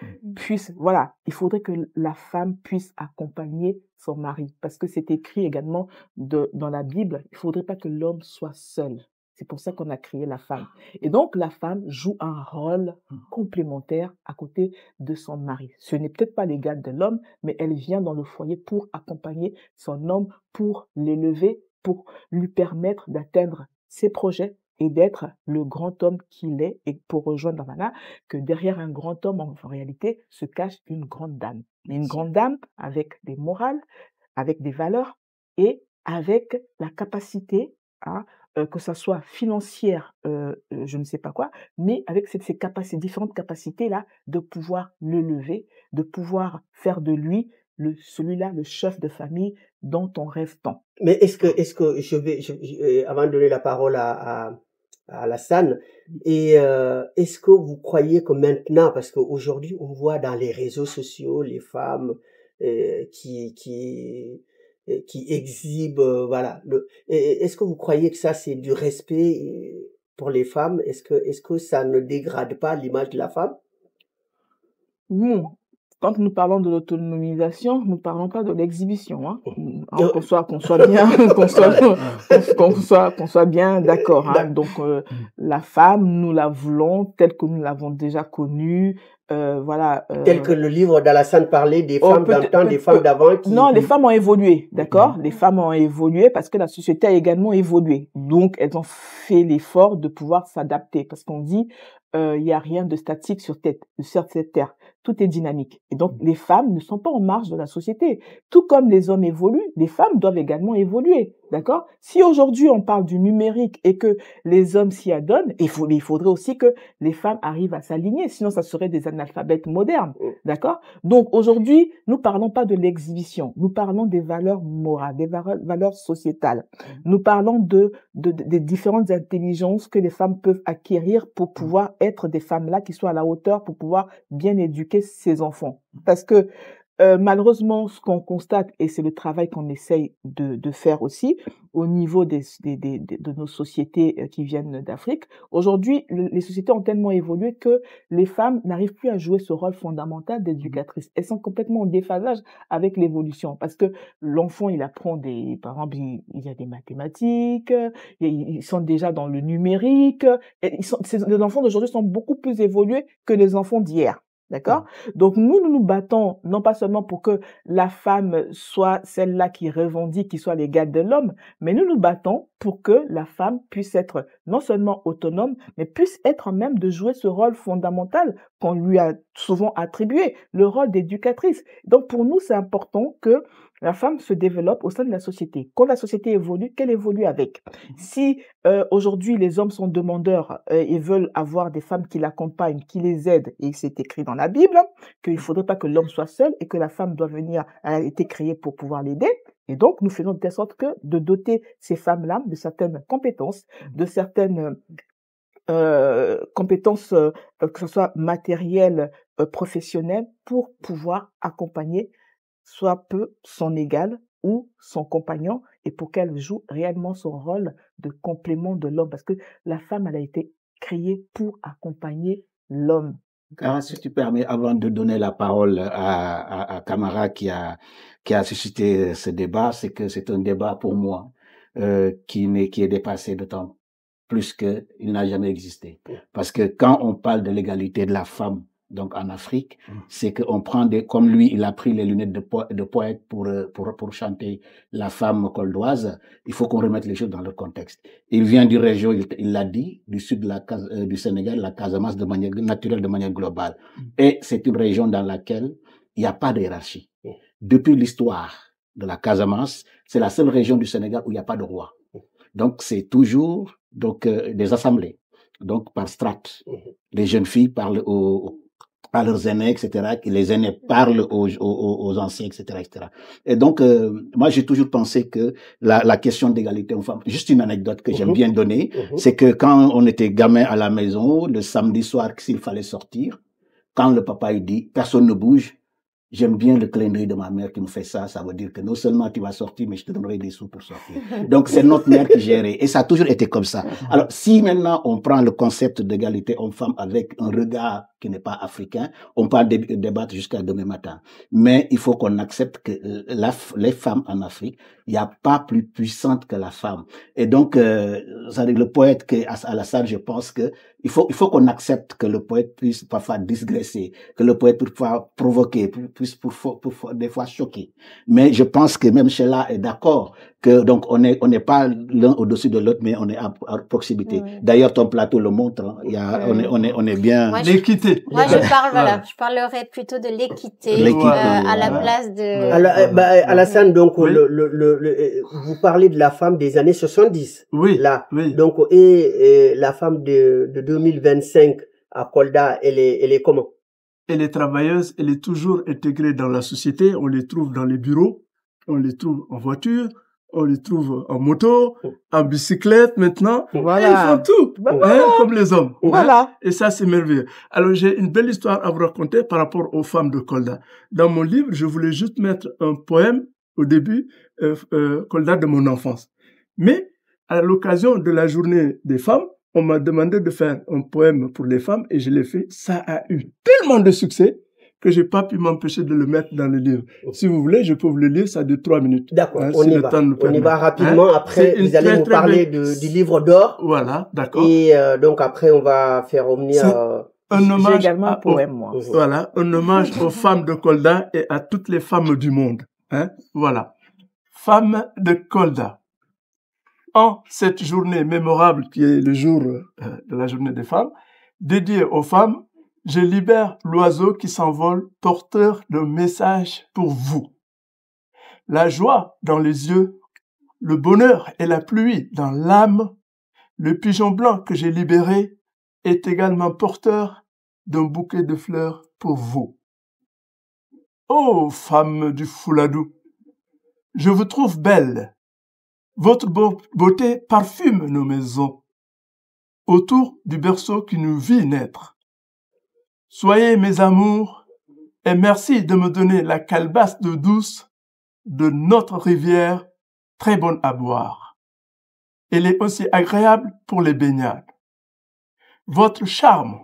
voilà, il faudrait que la femme puisse accompagner son mari, parce que c'est écrit également dans la Bible, il faudrait pas que l'homme soit seul. C'est pour ça qu'on a créé la femme. Et donc, la femme joue un rôle complémentaire à côté de son mari. Ce n'est peut-être pas l'égal de l'homme, mais elle vient dans le foyer pour accompagner son homme, pour l'élever, pour lui permettre d'atteindre ses projets et d'être le grand homme qu'il est. Et pour rejoindre Davana, que derrière un grand homme, en réalité, se cache une grande dame. Une grande dame avec des morales, avec des valeurs et avec la capacité à que ça soit financière, je ne sais pas quoi, mais avec ces différentes capacités-là de pouvoir le lever, de pouvoir faire de lui celui-là, le chef de famille dont on rêve tant. Mais est-ce que avant de donner la parole à Alassane, et est-ce que vous croyez que maintenant, parce qu'aujourd'hui on voit dans les réseaux sociaux les femmes qui exhibent, voilà. Est-ce que vous croyez que ça c'est du respect pour les femmes? Est-ce que ça ne dégrade pas l'image de la femme? Non. Quand nous parlons de l'autonomisation, nous ne parlons pas de l'exhibition, hein. Qu'on soit bien, qu'on soit bien d'accord, hein. Donc, la femme, nous la voulons telle que nous l'avons déjà connue, voilà. Tel que le livre d'Alassane parlait des femmes d'antan, des femmes d'avant. Non, les femmes ont évolué, d'accord? Les femmes ont évolué parce que la société a également évolué. Donc, elles ont fait l'effort de pouvoir s'adapter parce qu'on dit, il y a rien de statique sur cette terre. Tout est dynamique. Et donc, les femmes ne sont pas en marge de la société. Tout comme les hommes évoluent, les femmes doivent également évoluer, d'accord? Si aujourd'hui on parle du numérique et que les hommes s'y adonnent, il faudrait aussi que les femmes arrivent à s'aligner, sinon ça serait des analphabètes modernes, d'accord? Donc aujourd'hui, nous parlons pas de l'exhibition, nous parlons des valeurs morales, des valeurs sociétales. Nous parlons des différentes intelligences que les femmes peuvent acquérir pour pouvoir être des femmes-là qui soient à la hauteur, pour pouvoir bien éduquer ses enfants. Parce que malheureusement, ce qu'on constate, et c'est le travail qu'on essaye de faire aussi au niveau de nos sociétés qui viennent d'Afrique, aujourd'hui, les sociétés ont tellement évolué que les femmes n'arrivent plus à jouer ce rôle fondamental d'éducatrice. Elles sont complètement en déphasage avec l'évolution parce que l'enfant, il apprend par exemple, il y a des mathématiques, ils sont déjà dans le numérique, et les enfants d'aujourd'hui sont beaucoup plus évolués que les enfants d'hier. D'accord? Donc, nous nous battons, non pas seulement pour que la femme soit celle-là qui revendique, qui soit l'égale de l'homme, mais nous nous battons pour que la femme puisse être non seulement autonome, mais puisse être même de jouer ce rôle fondamental qu'on lui a souvent attribué, le rôle d'éducatrice. Donc, pour nous, c'est important que la femme se développe au sein de la société. Quand la société évolue, qu'elle évolue avec. Si aujourd'hui les hommes sont demandeurs et veulent avoir des femmes qui l'accompagnent, qui les aident, et c'est écrit dans la Bible qu'il ne faudrait pas que l'homme soit seul et que la femme doit venir, elle a été créée pour pouvoir l'aider. Et donc, nous faisons de telle sorte que de doter ces femmes-là de certaines compétences, de certaines compétences, que ce soit matérielles, professionnelles, pour pouvoir accompagner soit peu son égal ou son compagnon et pour qu'elle joue réellement son rôle de complément de l'homme parce que la femme, elle a été créée pour accompagner l'homme. Cara, si tu permets, avant de donner la parole à Camara qui a suscité ce débat, c'est que c'est un débat pour moi qui est dépassé de temps plus qu'il n'a jamais existé. Parce que quand on parle de l'égalité de la femme, donc en Afrique, c'est qu'on prend comme lui, il a pris les lunettes de poète pour chanter la femme coldoise. Il faut qu'on remette les choses dans leur contexte. Il vient d'une région, il l'a dit, du sud du Sénégal, la Casamance de manière naturelle, de manière globale. Et c'est une région dans laquelle il n'y a pas de hiérarchie. Depuis l'histoire de la Casamance, c'est la seule région du Sénégal où il n'y a pas de roi. Donc c'est toujours des assemblées, donc par strates. Les jeunes filles parlent à leurs aînés, etc., que les aînés parlent aux anciens, etc., etc. Et donc, moi, j'ai toujours pensé que la question d'égalité aux femmes, juste une anecdote que j'aime bien donner, c'est que quand on était gamin à la maison, le samedi soir, s'il fallait sortir, quand le papa, il dit, personne ne bouge, j'aime bien le clin d'œil de ma mère qui me fait ça. Ça veut dire que non seulement tu vas sortir, mais je te donnerai des sous pour sortir. Donc, c'est notre mère qui gérait. Et ça a toujours été comme ça. Alors, si maintenant on prend le concept d'égalité homme-femme avec un regard qui n'est pas africain, on peut débattre jusqu'à demain matin. Mais il faut qu'on accepte que les femmes en Afrique, il n'y a pas plus puissante que la femme. Et donc, c'est-à-dire le poète Alassane, je pense que il faut qu'on accepte que le poète puisse parfois digresser, que le poète puisse parfois provoquer, puisse des fois choquer. Mais je pense que même Sheila est d'accord que donc on n'est pas l'un au-dessus de l'autre, mais on est à proximité. Oui. D'ailleurs, ton plateau le montre. Hein. On est bien. L'équité. Moi, je parlerai plutôt de l'équité à la place de. Alors, Alassane, donc vous parlez de la femme des années 70. Oui. Là. Oui. Donc et la femme de 2025 à Kolda, elle est comment? Elle est travailleuse. Elle est toujours intégrée dans la société. On les trouve dans les bureaux. On les trouve en voiture. On les trouve en moto, en bicyclette maintenant. Voilà. Ils font tout, comme les hommes. Voilà. Et ça, c'est merveilleux. Alors, j'ai une belle histoire à vous raconter par rapport aux femmes de Kolda. Dans mon livre, je voulais juste mettre un poème au début, Kolda de mon enfance. Mais, à l'occasion de la journée des femmes, on m'a demandé de faire un poème pour les femmes et je l'ai fait. Ça a eu tellement de succès que j'ai pas pu m'empêcher de le mettre dans le livre. Si vous voulez, je peux vous le lire, ça de 3 minutes. D'accord, on y va rapidement. Après, vous allez nous parler du livre d'or. Voilà, d'accord. Et donc après, on va faire revenir un J'ai hommage également un à, poème, moi. voilà, un hommage aux femmes de Kolda et à toutes les femmes du monde. Hein? Voilà. Femmes de Kolda. En cette journée mémorable qui est le jour de la journée des femmes, dédiée aux femmes, je libère l'oiseau qui s'envole porteur d'un message pour vous. La joie dans les yeux, le bonheur et la pluie dans l'âme, le pigeon blanc que j'ai libéré est également porteur d'un bouquet de fleurs pour vous. Ô femme du Fouladou, je vous trouve belle. Votre beauté parfume nos maisons, autour du berceau qui nous vit naître. Soyez mes amours, et merci de me donner la calebasse d'eau douce de notre rivière, très bonne à boire. Elle est aussi agréable pour les baignades. Votre charme,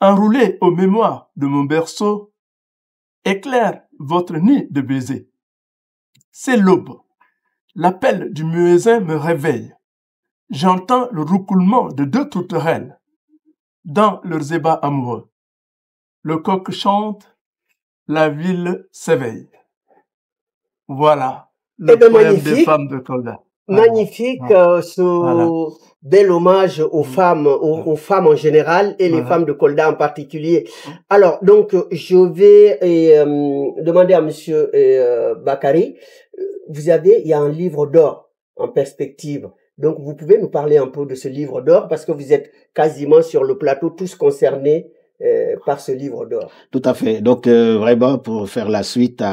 enroulé aux mémoires de mon berceau, éclaire votre nid de baisers. C'est l'aube. L'appel du muezzin me réveille. J'entends le roucoulement de deux tourterelles dans leurs ébats amoureux. Le coq chante, la ville s'éveille. Voilà le poème des femmes de Kolda. Magnifique, ce bel hommage aux femmes, aux femmes en général et les femmes de Kolda en particulier. Alors, donc, je vais demander à Monsieur Bakary, il y a un livre d'or en perspective. Donc, vous pouvez nous parler un peu de ce livre d'or parce que vous êtes quasiment sur le plateau tous concernés par ce livre d'or. Tout à fait. Donc, vraiment, pour faire la suite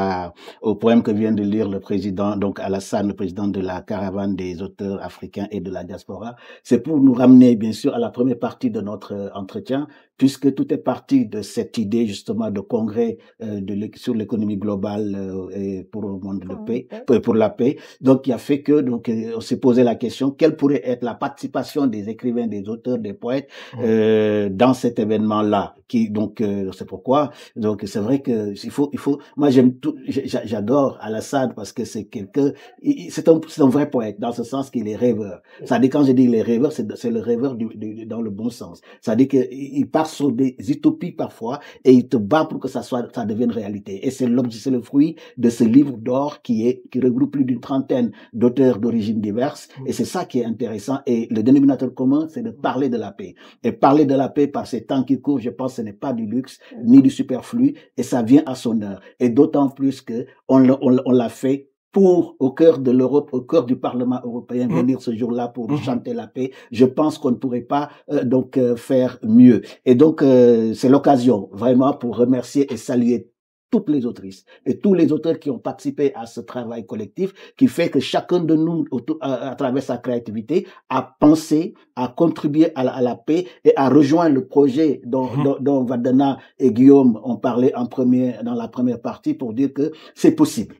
au poème que vient de lire le président, donc Alassane, le président de la caravane des auteurs africains et de la diaspora, c'est pour nous ramener, bien sûr, à la première partie de notre entretien, puisque tout est parti de cette idée, justement, de congrès sur l'économie globale et pour le monde de paix, pour la paix. Donc, il a fait que, donc, on s'est posé la question, quelle pourrait être la participation des écrivains, des auteurs, des poètes dans cet événement-là? C'est pourquoi, donc, c'est vrai que moi, j'adore Alassane parce que c'est c'est un vrai poète, dans ce sens qu'il est rêveur. Ça dit, quand je dis il est rêveur, c'est le rêveur dans le bon sens. Ça dit qu'il part sur des utopies parfois et il te bat pour que ça devienne réalité. Et c'est le fruit de ce livre d'or qui regroupe plus d'une trentaine d'auteurs d'origines diverses. Et c'est ça qui est intéressant. Et le dénominateur commun, c'est de parler de la paix. Et parler de la paix par ces temps qui courent, je pense, ce n'est pas du luxe ni du superflu, et ça vient à son heure. Et d'autant plus que on l'a fait au cœur de l'Europe, au cœur du Parlement européen, venir ce jour-là pour chanter la paix. Je pense qu'on ne pourrait pas faire mieux. Et donc, c'est l'occasion vraiment pour remercier et saluer toutes les autrices et tous les auteurs qui ont participé à ce travail collectif qui fait que chacun de nous, à travers sa créativité, a pensé, a contribué à la paix et a rejoint le projet dont Vadana et Guillaume ont parlé dans la première partie pour dire que c'est possible.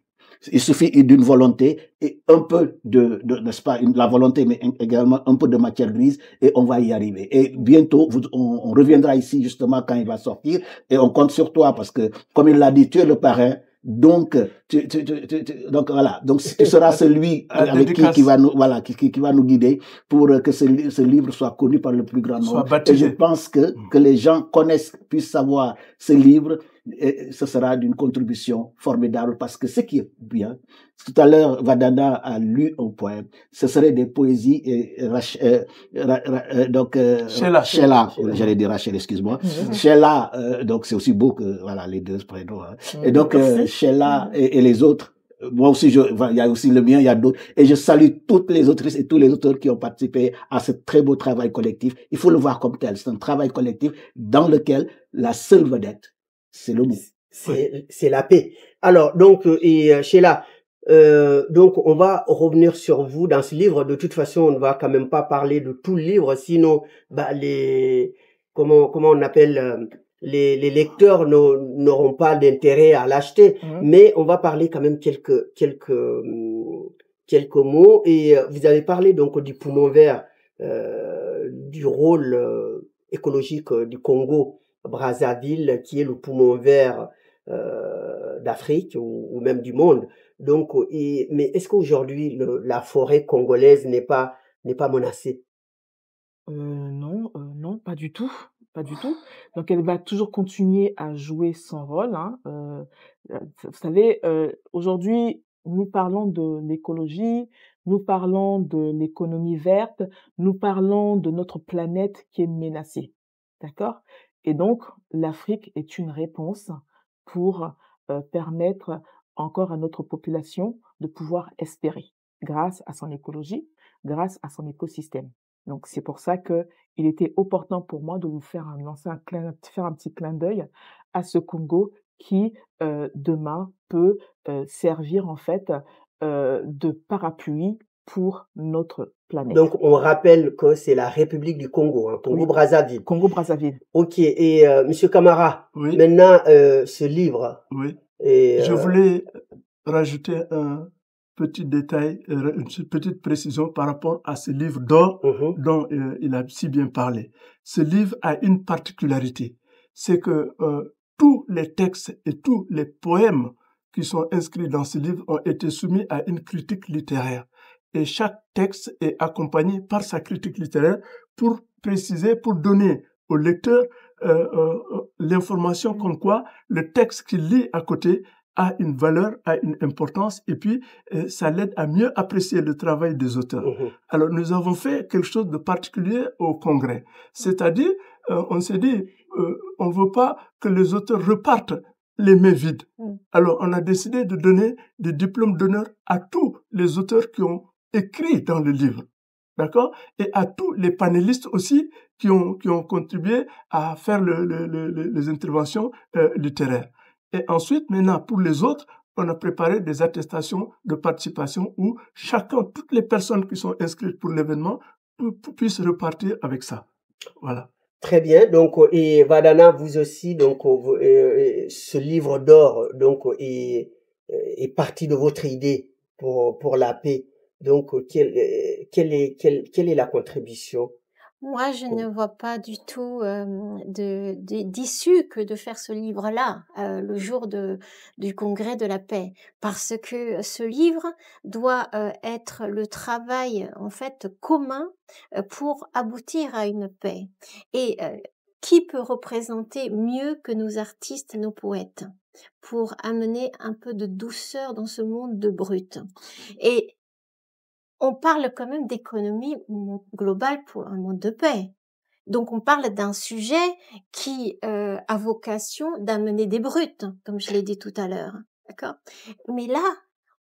Il suffit d'une volonté et un peu n'est-ce pas, la volonté, mais également un peu de matière grise et on va y arriver. Et bientôt, on reviendra ici justement quand il va sortir et on compte sur toi parce que, comme il l'a dit, tu es le parrain. Donc, donc voilà. Donc, tu seras celui avec qui va nous guider pour que ce livre soit connu par le plus grand nombre. Et je pense que les gens puissent savoir ce livre. Et ce sera d'une contribution formidable parce que ce qui est bien, tout à l'heure, Vadana a lu un poème, ce serait des poésies Sheila, j'allais dire Rachel, excuse-moi. Sheila, donc c'est aussi beau que, voilà, les deux prénoms. Hein. Et donc, Sheila et les autres, moi aussi, il y a aussi le mien, il y a d'autres. Et je salue toutes les autrices et tous les auteurs qui ont participé à ce très beau travail collectif. Il faut le voir comme tel. C'est un travail collectif dans lequel la seule vedette, c'est le mot. C'est la paix. Alors, donc, Sheila, donc, on va revenir sur vous dans ce livre. De toute façon, on ne va quand même pas parler de tout le livre, sinon, comment on appelle, les lecteurs n'auront pas d'intérêt à l'acheter. Mais on va parler quand même quelques mots. Et vous avez parlé donc du poumon vert, du rôle écologique du Congo. Brazzaville, qui est le poumon vert d'Afrique ou même du monde. Donc, mais est-ce qu'aujourd'hui la forêt congolaise n'est pas menacée? Non, pas du tout. pas du tout. Donc elle va toujours continuer à jouer son rôle, hein. Vous savez, aujourd'hui, nous parlons de l'écologie, nous parlons de l'économie verte, nous parlons de notre planète qui est menacée, d'accord? Et donc l'Afrique est une réponse pour, permettre encore à notre population de pouvoir espérer, grâce à son écologie, grâce à son écosystème. Donc c'est pour ça qu'il était opportun pour moi de vous faire faire un petit clin d'œil à ce Congo qui, demain peut, servir en fait, de parapluie pour notre planète. Donc, on rappelle que c'est la République du Congo, hein, Oui, Congo-Brazzaville. Congo-Brazzaville. Ok, et Monsieur Camara, Oui, maintenant, ce livre, oui. et, Je voulais rajouter un petit détail, une petite précision par rapport à ce livre d'or dont il a si bien parlé. Ce livre a une particularité, c'est que tous les textes et tous les poèmes qui sont inscrits dans ce livre ont été soumis à une critique littéraire. Et chaque texte est accompagné par sa critique littéraire pour préciser, pour donner au lecteur l'information comme quoi le texte qu'il lit à côté a une valeur, a une importance, et puis ça l'aide à mieux apprécier le travail des auteurs. Alors nous avons fait quelque chose de particulier au Congrès, c'est-à-dire on s'est dit on veut pas que les auteurs repartent les mains vides. Alors on a décidé de donner des diplômes d'honneur à tous les auteurs qui ont écrit dans le livre. D'accord? Et à tous les panélistes aussi qui ont contribué à faire les interventions littéraires. Et ensuite, maintenant, pour les autres, on a préparé des attestations de participation où chacun, toutes les personnes qui sont inscrites pour l'événement puissent repartir avec ça. Voilà. Très bien. Donc, et Vadana, vous aussi, donc, ce livre d'or, donc, est parti de votre idée pour la paix. Donc, quelle est la contribution? Moi, je ne vois pas du tout d'issue que de faire ce livre-là le jour du Congrès de la paix, parce que ce livre doit être le travail en fait commun pour aboutir à une paix. Et qui peut représenter mieux que nos artistes, nos poètes, pour amener un peu de douceur dans ce monde de brut. Et on parle quand même d'économie globale pour un monde de paix. Donc on parle d'un sujet qui a vocation d'amener des brutes, comme je l'ai dit tout à l'heure, d'accord? Mais là,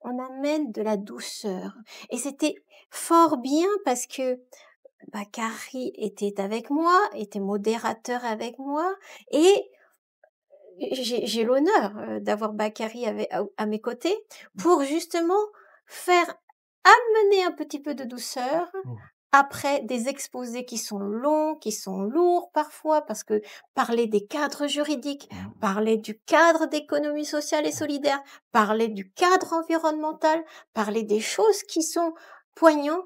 on amène de la douceur. Et c'était fort bien parce que Bakary était avec moi, était modérateur avec moi, et j'ai l'honneur d'avoir Bakary à mes côtés pour justement faire amener un petit peu de douceur après des exposés qui sont longs, qui sont lourds parfois, parce que parler des cadres juridiques, parler du cadre d'économie sociale et solidaire, parler du cadre environnemental, parler des choses qui sont poignantes.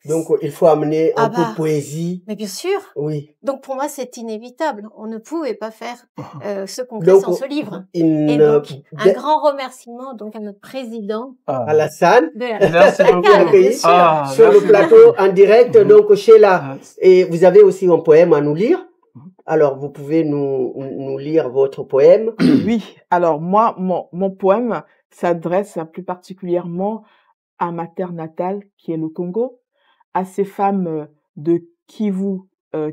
Donc, il faut amener un peu de poésie. Mais bien sûr. Oui. Donc, pour moi, c'est inévitable. On ne pouvait pas faire ce congrès sans ce livre. Et donc, un grand remerciement donc à notre président. Alassane. Merci beaucoup. Sur le plateau en direct. Donc, Sheila. Et vous avez aussi un poème à nous lire. Alors, vous pouvez nous lire votre poème. Oui. Alors, moi, mon poème s'adresse plus particulièrement à ma terre natale, qui est le Congo, à ces femmes de Kivu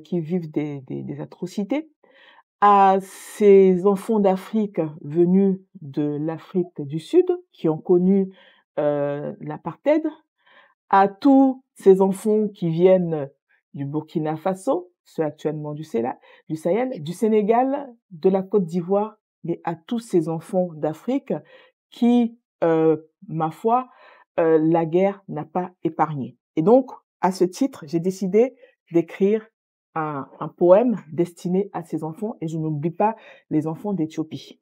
qui vivent des atrocités, à ces enfants d'Afrique venus de l'Afrique du Sud qui ont connu l'apartheid, à tous ces enfants qui viennent du Burkina Faso, ceux actuellement du Sahel, du Sénégal, de la Côte d'Ivoire, et à tous ces enfants d'Afrique qui, ma foi, la guerre n'a pas épargné. Et donc, à ce titre, j'ai décidé d'écrire un poème destiné à ces enfants, et je n'oublie pas les enfants d'Éthiopie.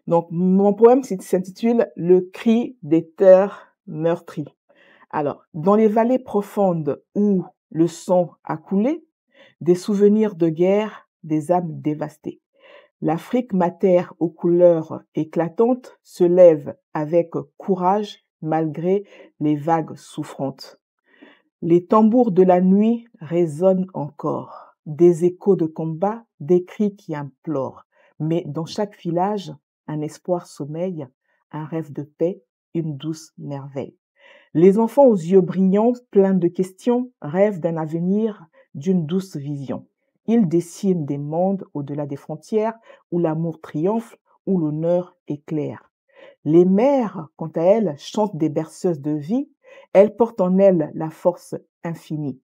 Donc, mon poème s'intitule « Le cri des terres meurtries ». Alors, dans les vallées profondes où le sang a coulé, des souvenirs de guerre, des âmes dévastées, l'Afrique, ma terre aux couleurs éclatantes, se lève avec courage malgré les vagues souffrantes. Les tambours de la nuit résonnent encore. des échos de combat, des cris qui implorent. Mais dans chaque village, un espoir sommeille, un rêve de paix, une douce merveille. Les enfants aux yeux brillants, pleins de questions, rêvent d'un avenir, d'une douce vision. Ils dessinent des mondes au-delà des frontières, où l'amour triomphe, où l'honneur éclaire. Les mères, quant à elles, chantent des berceuses de vie, elles portent en elles la force infinie.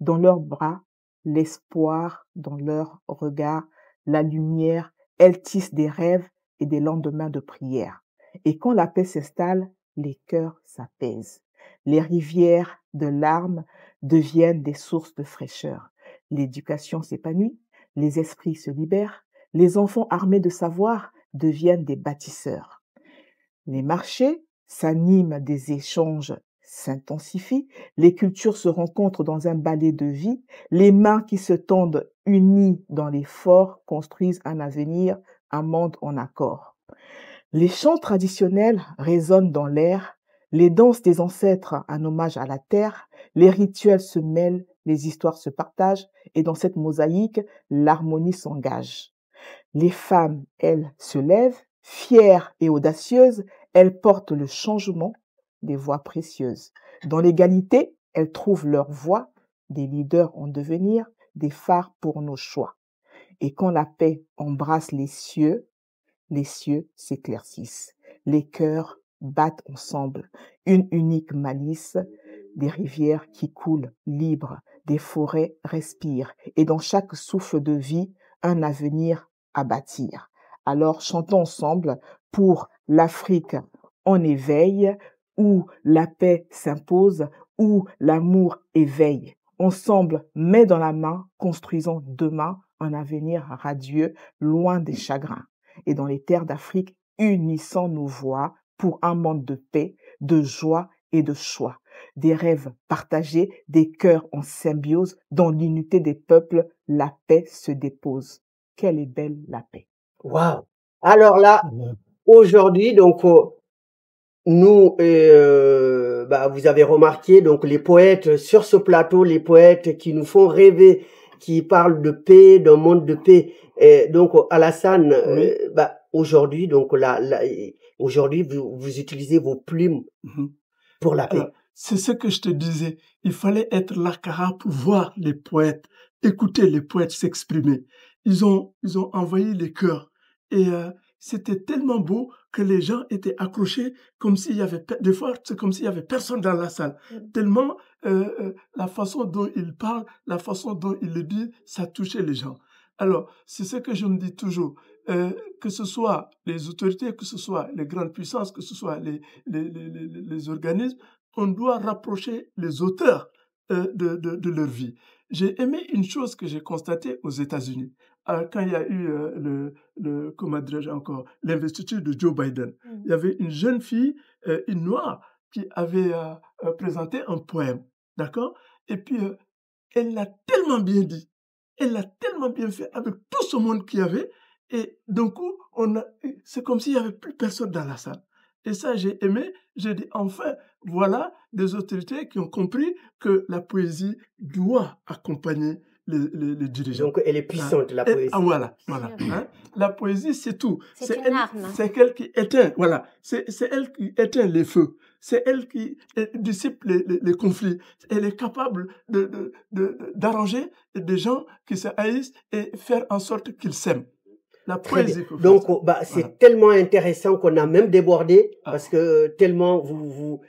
Dans leurs bras, l'espoir, dans leurs regards, la lumière, elles tissent des rêves et des lendemains de prière. Et quand la paix s'installe, les cœurs s'apaisent. Les rivières de larmes deviennent des sources de fraîcheur. L'éducation s'épanouit, les esprits se libèrent, les enfants armés de savoir deviennent des bâtisseurs. Les marchés s'animent, des échanges s'intensifient, les cultures se rencontrent dans un ballet de vie, les mains qui se tendent unies dans l'effort construisent un avenir, un monde en accord. Les chants traditionnels résonnent dans l'air, les danses des ancêtres, un hommage à la terre, les rituels se mêlent, les histoires se partagent, et dans cette mosaïque, l'harmonie s'engage. Les femmes, elles, se lèvent, fières et audacieuses, elles portent le changement, des voix précieuses. Dans l'égalité, elles trouvent leur voix, des leaders en devenir, des phares pour nos choix. Et quand la paix embrasse les cieux s'éclaircissent. Les cœurs battent ensemble, une unique malice, des rivières qui coulent libres, des forêts respirent, et dans chaque souffle de vie, un avenir à bâtir. Alors chantons ensemble pour l'Afrique en éveil, où la paix s'impose, où l'amour éveille. Ensemble, main dans la main, construisons demain un avenir radieux, loin des chagrins. Et dans les terres d'Afrique, unissons nos voix pour un monde de paix, de joie et de choix. Des rêves partagés, des cœurs en symbiose, dans l'unité des peuples, la paix se dépose. Quelle est belle la paix. Waouh! Alors là, aujourd'hui, donc, nous, vous avez remarqué, donc, les poètes sur ce plateau, les poètes qui nous font rêver, qui parlent de paix, d'un monde de paix. Et donc, Alassane, Oui. aujourd'hui, donc, aujourd'hui, vous utilisez vos plumes pour la paix. Alors, c'est ce que je te disais. Il fallait être l'Akara pour voir les poètes, écouter les poètes s'exprimer. Ils ont envahi les cœurs. Et c'était tellement beau que les gens étaient accrochés comme s'il y avait, des fois, c'est comme s'il y avait personne dans la salle. Tellement la façon dont ils parlent, la façon dont ils le disent, ça touchait les gens. Alors, c'est ce que je me dis toujours. Que ce soit les autorités, que ce soit les grandes puissances, que ce soit les organismes, on doit rapprocher les auteurs de leur vie. J'ai aimé une chose que j'ai constatée aux États-Unis, quand il y a eu comment dirais-je encore, l'investiture de Joe Biden. Il y avait une jeune fille, une noire, qui avait présenté un poème, d'accord? Et puis, elle l'a tellement bien dit, elle l'a tellement bien fait avec tout ce monde qu'il y avait, et d'un coup, c'est comme s'il n'y avait plus personne dans la salle. Et ça, j'ai aimé. J'ai dit, enfin, voilà des autorités qui ont compris que la poésie doit accompagner les dirigeants. Donc, elle est puissante, la poésie. Voilà. Hein? La poésie, c'est tout. C'est une arme. C'est elle qui éteint, voilà. C'est elle qui éteint les feux. C'est elle qui dissipe les conflits. Elle est capable d'arranger des gens qui se haïssent et faire en sorte qu'ils s'aiment. La poésie. Donc, c'est tellement intéressant qu'on a même débordé parce que tellement vous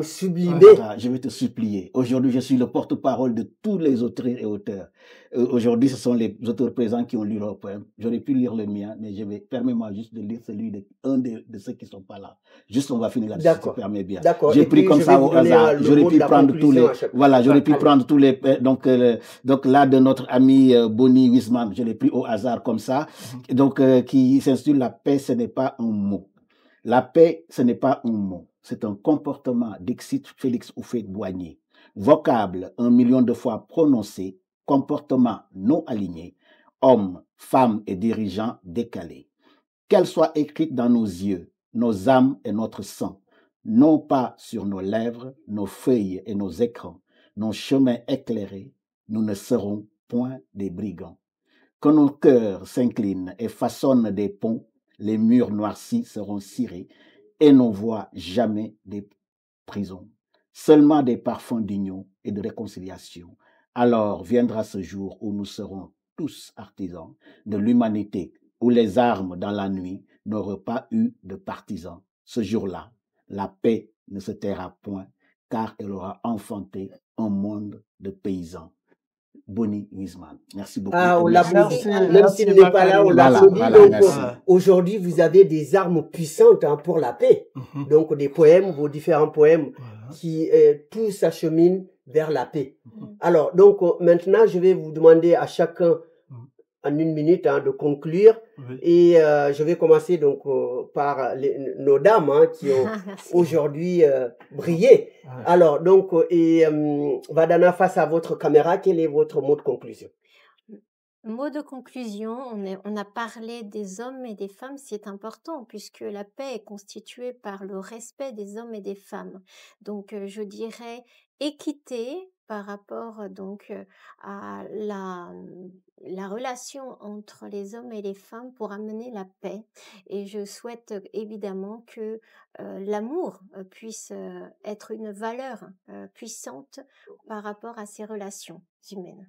sublimez. Je vais te supplier. Aujourd'hui, je suis le porte-parole de tous les auteurs et auteurs. Aujourd'hui, ce sont les auteurs présents qui ont lu leur poème. J'aurais pu lire le mien, mais permets-moi juste de lire celui d'un de ceux qui ne sont pas là. Juste, on va finir là-dessus, si tu permets bien. D'accord. J'ai pris comme ça au hasard. J'aurais pu prendre tous les, voilà, j'aurais pu prendre tous les, donc là, de notre ami Bonnie Wisman, je l'ai pris au hasard comme ça. Donc, qui s'intitule La paix, ce n'est pas un mot. La paix, ce n'est pas un mot. C'est un comportement, d'Exit Félix Houphouët-Boigny. Vocable 1 million de fois prononcé, comportement non aligné, hommes, femmes et dirigeants décalés. Qu'elle soit écrite dans nos yeux, nos âmes et notre sang, non pas sur nos lèvres, nos feuilles et nos écrans, nos chemins éclairés, nous ne serons point des brigands. Quand nos cœurs s'inclinent et façonnent des ponts, les murs noircis seront cirés et nos voix jamais des prisons. Seulement des parfums d'union et de réconciliation. Alors viendra ce jour où nous serons tous artisans de l'humanité, où les armes dans la nuit n'auront pas eu de partisans. Ce jour-là, la paix ne se taira point, car elle aura enfanté un monde de paysans. Boni Wiesmann. Merci beaucoup. Ah, on l'applaudit. Merci, Même merci s'il n'est pas là, on Bakary. l'applaudit. Voilà, Donc, merci. aujourd'hui, vous avez des armes puissantes pour la paix. Mhm. Donc, des poèmes, vos différents poèmes Voilà. qui tout s'achemine vers la paix. Mhm. Alors, donc, maintenant, je vais vous demander à chacun en une minute de conclure. Oui. Et je vais commencer donc par nos dames qui ont Merci. aujourd'hui brillé. Ouais. Alors, donc, Vadana, face à votre caméra, quel est votre mot de conclusion? Mot de conclusion, on a parlé des hommes et des femmes, c'est important puisque la paix est constituée par le respect des hommes et des femmes. Donc, je dirais équité par rapport donc à la relation entre les hommes et les femmes pour amener la paix. Et je souhaite évidemment que l'amour puisse être une valeur puissante par rapport à ces relations humaines.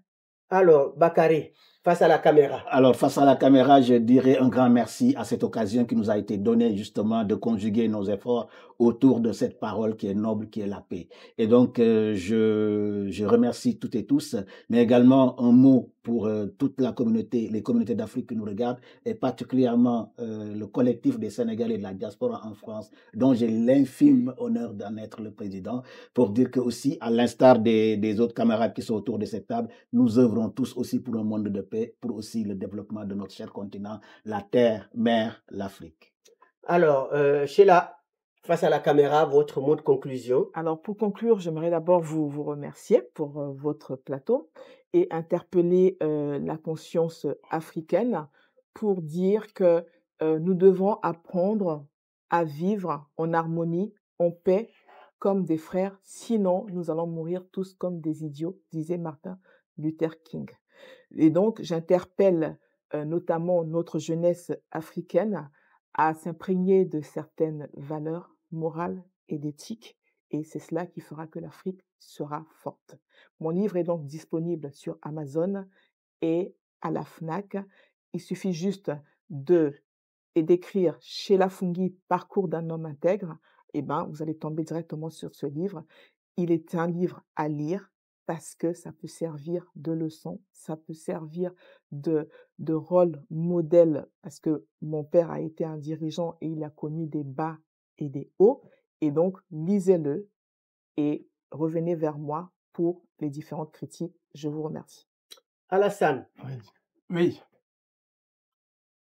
Alors, Bakary, face à la caméra. Alors, face à la caméra, je dirais un grand merci à cette occasion qui nous a été donnée justement de conjuguer nos efforts autour de cette parole qui est noble, qui est la paix. Et donc, je remercie toutes et tous, mais également un mot pour toute la communauté, les communautés d'Afrique qui nous regardent, et particulièrement le collectif des Sénégalais de la diaspora en France, dont j'ai l'infime honneur d'en être le président, pour dire que aussi, à l'instar des autres camarades qui sont autour de cette table, nous œuvrons tous aussi pour un monde de paix, pour aussi le développement de notre cher continent, la terre, mère, l'Afrique. Alors, Sheila, face à la caméra, votre mot de conclusion. Alors, pour conclure, j'aimerais d'abord vous remercier pour votre plateau et interpeller la conscience africaine pour dire que nous devons apprendre à vivre en harmonie, en paix, comme des frères. Sinon, nous allons mourir tous comme des idiots, disait Martin Luther King. Et donc, j'interpelle notamment notre jeunesse africaine à s'imprégner de certaines valeurs morales et d'éthique. Et c'est cela qui fera que l'Afrique sera forte. Mon livre est donc disponible sur Amazon et à la FNAC. Il suffit juste d'écrire Sheila Fungi, Parcours d'un homme intègre. Et ben, vous allez tomber directement sur ce livre. Il est un livre à lire parce que ça peut servir de leçon, ça peut servir de rôle modèle, parce que mon père a été un dirigeant et il a connu des bas et des hauts. Et donc, lisez-le et revenez vers moi pour les différentes critiques. Je vous remercie. Alassane. Oui. Oui.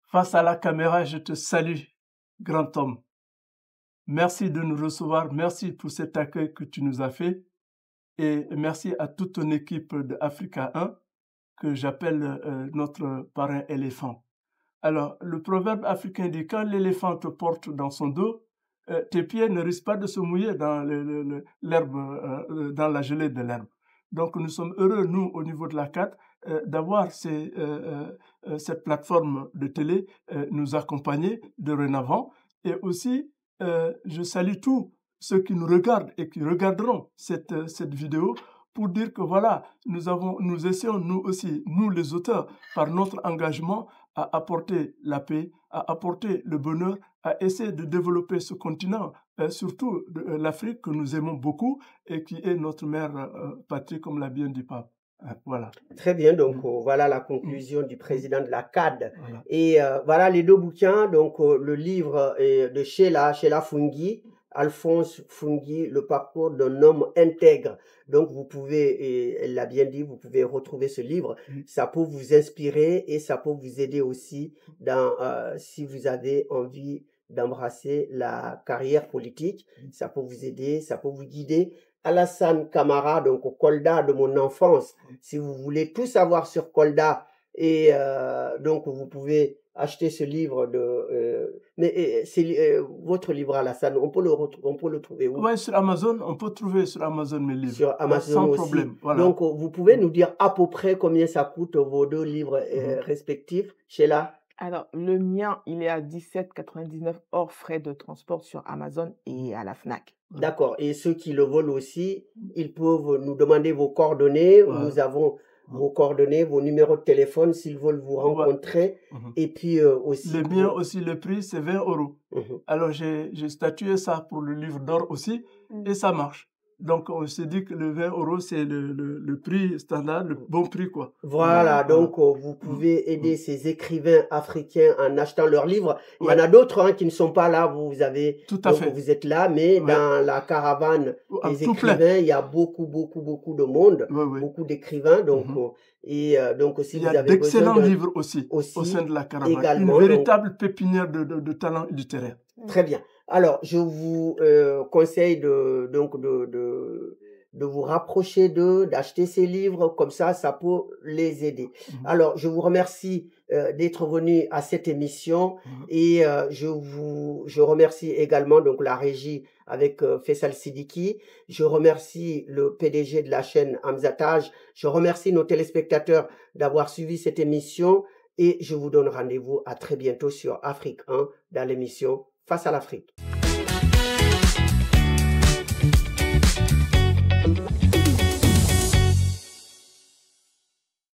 Face à la caméra, je te salue, grand homme. Merci de nous recevoir. Merci pour cet accueil que tu nous as fait. Et merci à toute ton équipe de Africa 1 que j'appelle notre parrain éléphant. Alors, le proverbe africain dit, quand l'éléphant te porte dans son dos, tes pieds ne risquent pas de se mouiller dans l'herbe, dans la gelée de l'herbe. Donc, nous sommes heureux, nous, au niveau de la CAT, d'avoir cette plateforme de télé nous accompagner dorénavant. Et aussi, je salue tous ceux qui nous regardent et qui regarderont cette vidéo pour dire que voilà, nous essayons, nous aussi, nous les auteurs, par notre engagement, à apporter la paix, à apporter le bonheur, à essayer de développer ce continent, surtout l'Afrique que nous aimons beaucoup et qui est notre mère patrie, comme l'a bien dit Pape. Voilà. Très bien, donc voilà la conclusion du président de la CAD. Voilà. Et voilà les deux bouquins, donc le livre de Sheila Fungi, Alphonse Fungi, le parcours d'un homme intègre. Donc vous pouvez, et elle l'a bien dit, vous pouvez retrouver ce livre. Ça peut vous inspirer et ça peut vous aider aussi dans si vous avez envie d'embrasser la carrière politique. Ça peut vous aider, ça peut vous guider. Alassane Camara, donc au Kolda de mon enfance. Si vous voulez tout savoir sur Kolda, Et donc, vous pouvez acheter ce livre c'est votre livre Alassane, on peut le trouver où? Ouais, sur Amazon, on peut trouver sur Amazon mes livres. Sur Amazon sans aussi. problème. Voilà. Donc, vous pouvez nous dire à peu près combien ça coûte vos deux livres respectifs, Sheila? Alors, le mien, il est à 17,99 hors frais de transport sur Amazon et à la Fnac. D'accord. Et ceux qui le veulent aussi, ils peuvent nous demander vos coordonnées. Nous avons vos coordonnées, vos numéros de téléphone s'ils veulent vous rencontrer. Et puis aussi... Le mien aussi, le prix, c'est 20 €. Alors, j'ai statué ça pour le livre d'or aussi et ça marche. Donc, on s'est dit que le 20 €, c'est le prix standard, le bon prix, quoi. Voilà, donc vous pouvez aider ces écrivains africains en achetant leurs livres. Il y en a d'autres qui ne sont pas là, vous avez, Tout à fait. Vous êtes là, mais dans la caravane des écrivains, il y a beaucoup de monde, beaucoup d'écrivains. Donc, donc si il y vous a avez d'excellents livres aussi au sein de la caravane. Également, une véritable pépinière de talents littéraires. Très bien. Alors, je vous conseille de vous rapprocher d'eux, d'acheter ces livres, comme ça peut les aider. Alors, je vous remercie d'être venu à cette émission et je remercie également donc la régie avec Faisal Sidiki. Je remercie le PDG de la chaîne Hamzatage. Je remercie nos téléspectateurs d'avoir suivi cette émission et je vous donne rendez-vous à très bientôt sur Afrique 1 dans l'émission Face à l'Afrique.